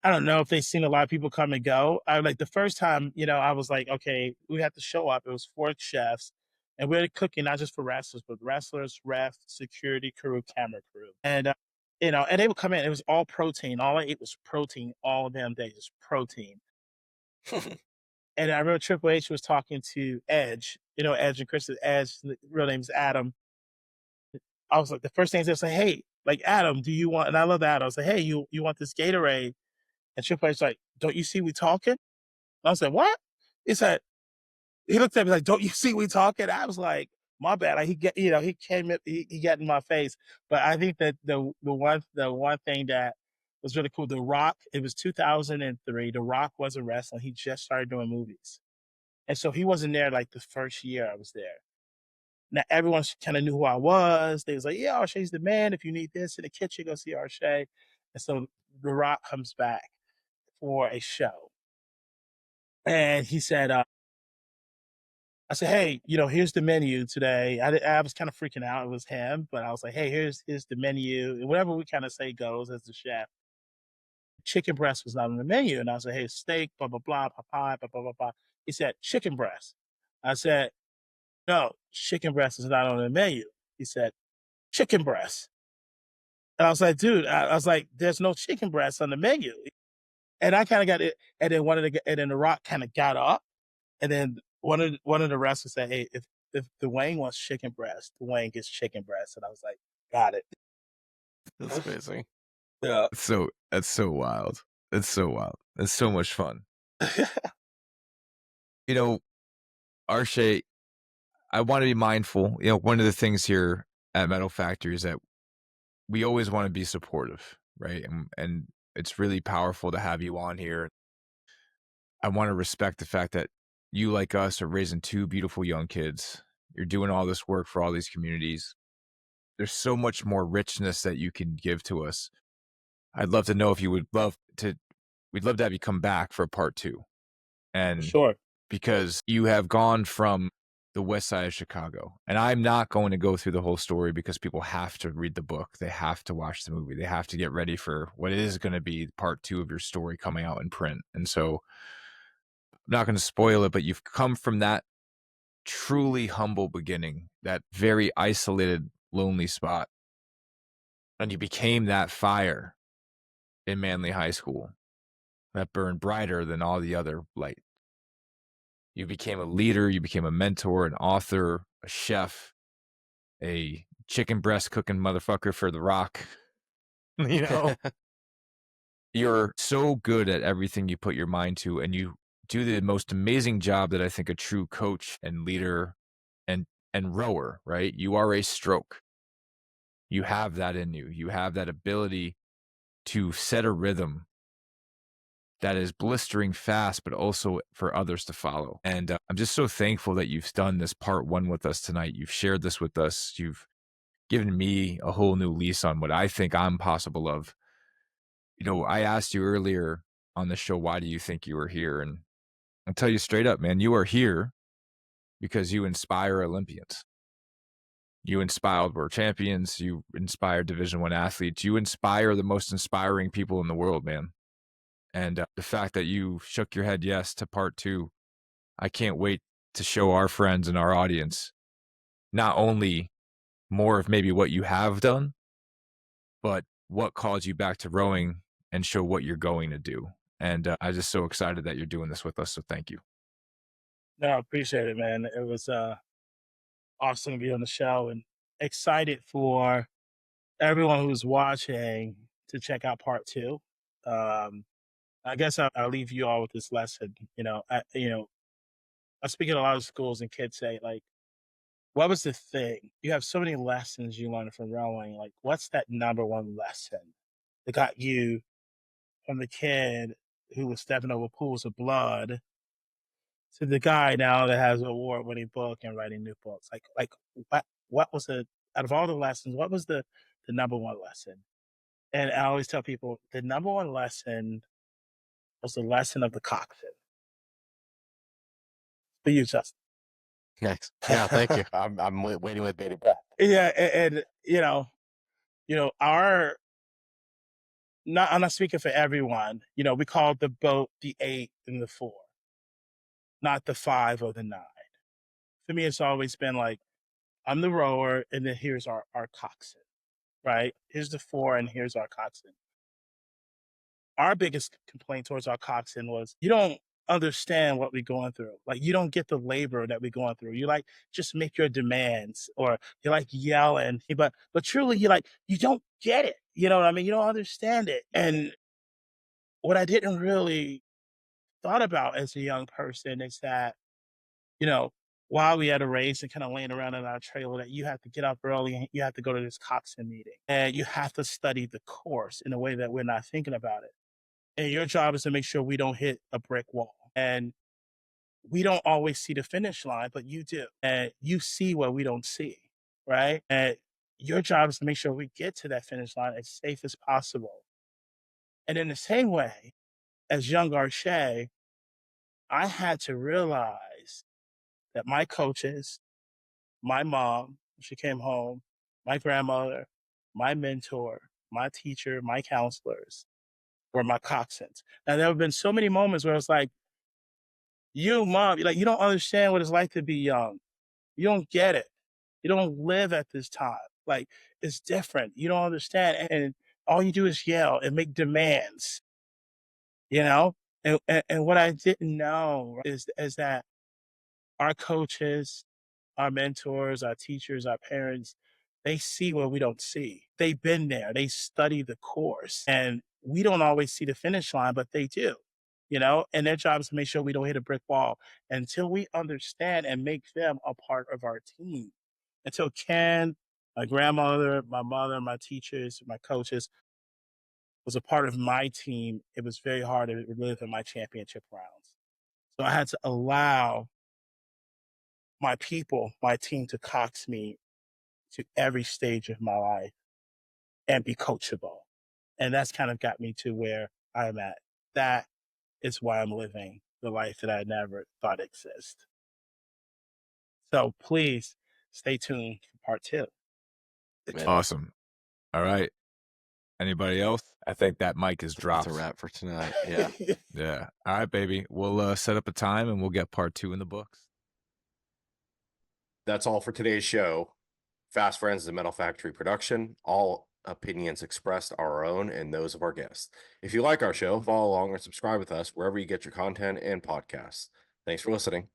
I don't know if they've seen a lot of people come and go. I like the first time, I was like, okay, we have to show up. It was 4 chefs, and we are cooking not just for wrestlers, but wrestlers, ref, security crew, camera crew, and and they would come in. It was all protein. All I ate was protein all damn day, just protein. And I remember Triple H was talking to Edge, Edge and Chris. Edge, the real name is Adam. I was like, the first thing they say, hey, like Adam, do you want? And I love Adam. I was like, hey, you want this Gatorade? And Triple H was like, don't you see we talking? I was like, what? He said, he looked at me like, don't you see we talking? I was like, my bad. Like he came up, he got in my face. But I think that the one thing that was really cool, The Rock, it was 2003. The Rock wasn't wrestling. He just started doing movies. And so he wasn't there like the first year I was there. Now everyone kind of knew who I was. They was like, yeah, Arshay's the man. If you need this in the kitchen, go see Arshay. And so The Rock comes back for a show. And he said, I said, hey, here's the menu today. I was kind of freaking out. It was him, but I was like, hey, here's the menu. And whatever we kind of say goes as the chef. Chicken breast was not on the menu. And I was like, hey, steak, blah, blah, blah, pie, blah, blah, blah, blah. He said, chicken breast. I said, no, chicken breast is not on the menu. He said, chicken breast. And I was like, dude, I was like, there's no chicken breast on the menu. And I kind of got it. And then The Rock kind of got up. And then one of the wrestlers said, hey, if Dwayne wants chicken breast, Dwayne gets chicken breast. And I was like, got it. That's amazing. Yeah. That's so wild. It's so wild. It's so much fun. Arshay, I want to be mindful. One of the things here at Metal Factory is that we always want to be supportive, right? And it's really powerful to have you on here. I want to respect the fact that you, like us, are raising 2 beautiful young kids. You're doing all this work for all these communities. There's so much more richness that you can give to us. I'd love to know if you we'd love to have you come back for a part 2. And Sure. because you have gone from the west side of Chicago, and I'm not going to go through the whole story because people have to read the book. They have to watch the movie. They have to get ready for what is going to be part 2 of your story coming out in print. And so I'm not going to spoil it, but you've come from that truly humble beginning, that very isolated, lonely spot. And you became that fire in Manly High School that burned brighter than all the other light. You became a leader, you became a mentor, an author, a chef, a chicken breast cooking motherfucker for The Rock. You're so good at everything you put your mind to, and you do the most amazing job that I think a true coach and leader and rower, right? You are a stroke. You have that in you. You have that ability to set a rhythm that is blistering fast, but also for others to follow. And I'm just so thankful that you've done this part 1 with us tonight. You've shared this with us. You've given me a whole new lease on what I think I'm possible of. I asked you earlier on the show, why do you think you are here? And I'll tell you straight up, man, you are here because you inspire Olympians. You inspired world champions. You inspire Division I athletes. You inspire the most inspiring people in the world, man. And the fact that you shook your head yes to part 2, I can't wait to show our friends and our audience not only more of maybe what you have done, but what calls you back to rowing and show what you're going to do. And I'm just so excited that you're doing this with us. So thank you. No, I appreciate it, man. It was awesome to be on the show and excited for everyone who's watching to check out part 2. I guess I'll leave you all with this lesson. I speak at a lot of schools and kids say, like, what was the thing? You have so many lessons you learned from rowing. Like, what's that number one lesson that got you from the kid who was stepping over pools of blood to the guy now that has an award-winning book and writing new books? Like what was the out of all the lessons, what was the number one lesson? And I always tell people the number one lesson was the lesson of the cockpit. for you, Justin. Next. Yeah, thank you. I'm waiting with bated breath. Yeah, and our not I'm not speaking for everyone. We call the boat the 8 and the 4, not the 5 or the 9. For me, it's always been like I'm the rower, and then here's our coxswain, right? Here's the 4, and here's our coxswain. Our biggest complaint towards our coxswain was you don't understand what we're going through. Like you don't get the labor that we're going through. You like just make your demands, or you like yelling, but truly you don't get it. You know what I mean? You don't understand it. And what I didn't really thought about as a young person is that, while we had a race and kind of laying around in our trailer, that you have to get up early and you have to go to this coxswain meeting and you have to study the course in a way that we're not thinking about it. And your job is to make sure we don't hit a brick wall. And we don't always see the finish line, but you do. And you see what we don't see, right? And your job is to make sure we get to that finish line as safe as possible. And in the same way, as young Arshay, I had to realize that my coaches, my mom, when she came home, my grandmother, my mentor, my teacher, my counselors were my coxswains. Now, there have been so many moments where it's like, you, mom, you don't understand what it's like to be young. You don't get it. You don't live at this time. Like, it's different. You don't understand. And all you do is yell and make demands, you know? And what I didn't know is that our coaches, our mentors, our teachers, our parents, they see what we don't see. They've been there. They study the course. And we don't always see the finish line, but they do, and their job is to make sure we don't hit a brick wall until we understand and make them a part of our team. Until Ken, my grandmother, my mother, my teachers, my coaches was a part of my team, it was very hard to live in my championship rounds. So I had to allow my people, my team to cox me to every stage of my life and be coachable. And that's kind of got me to where I'm at. That is why I'm living the life that I never thought existed. So please stay tuned for part 2. Awesome. All right. Anybody else? I think that mic is dropped. That's a wrap for tonight. Yeah. Yeah. All right, baby. We'll set up a time and we'll get part 2 in the books. That's all for today's show. Fast Friends is a Metal Factory production. All opinions expressed are our own and those of our guests. If you like our show, follow along or subscribe with us wherever you get your content and podcasts. Thanks for listening.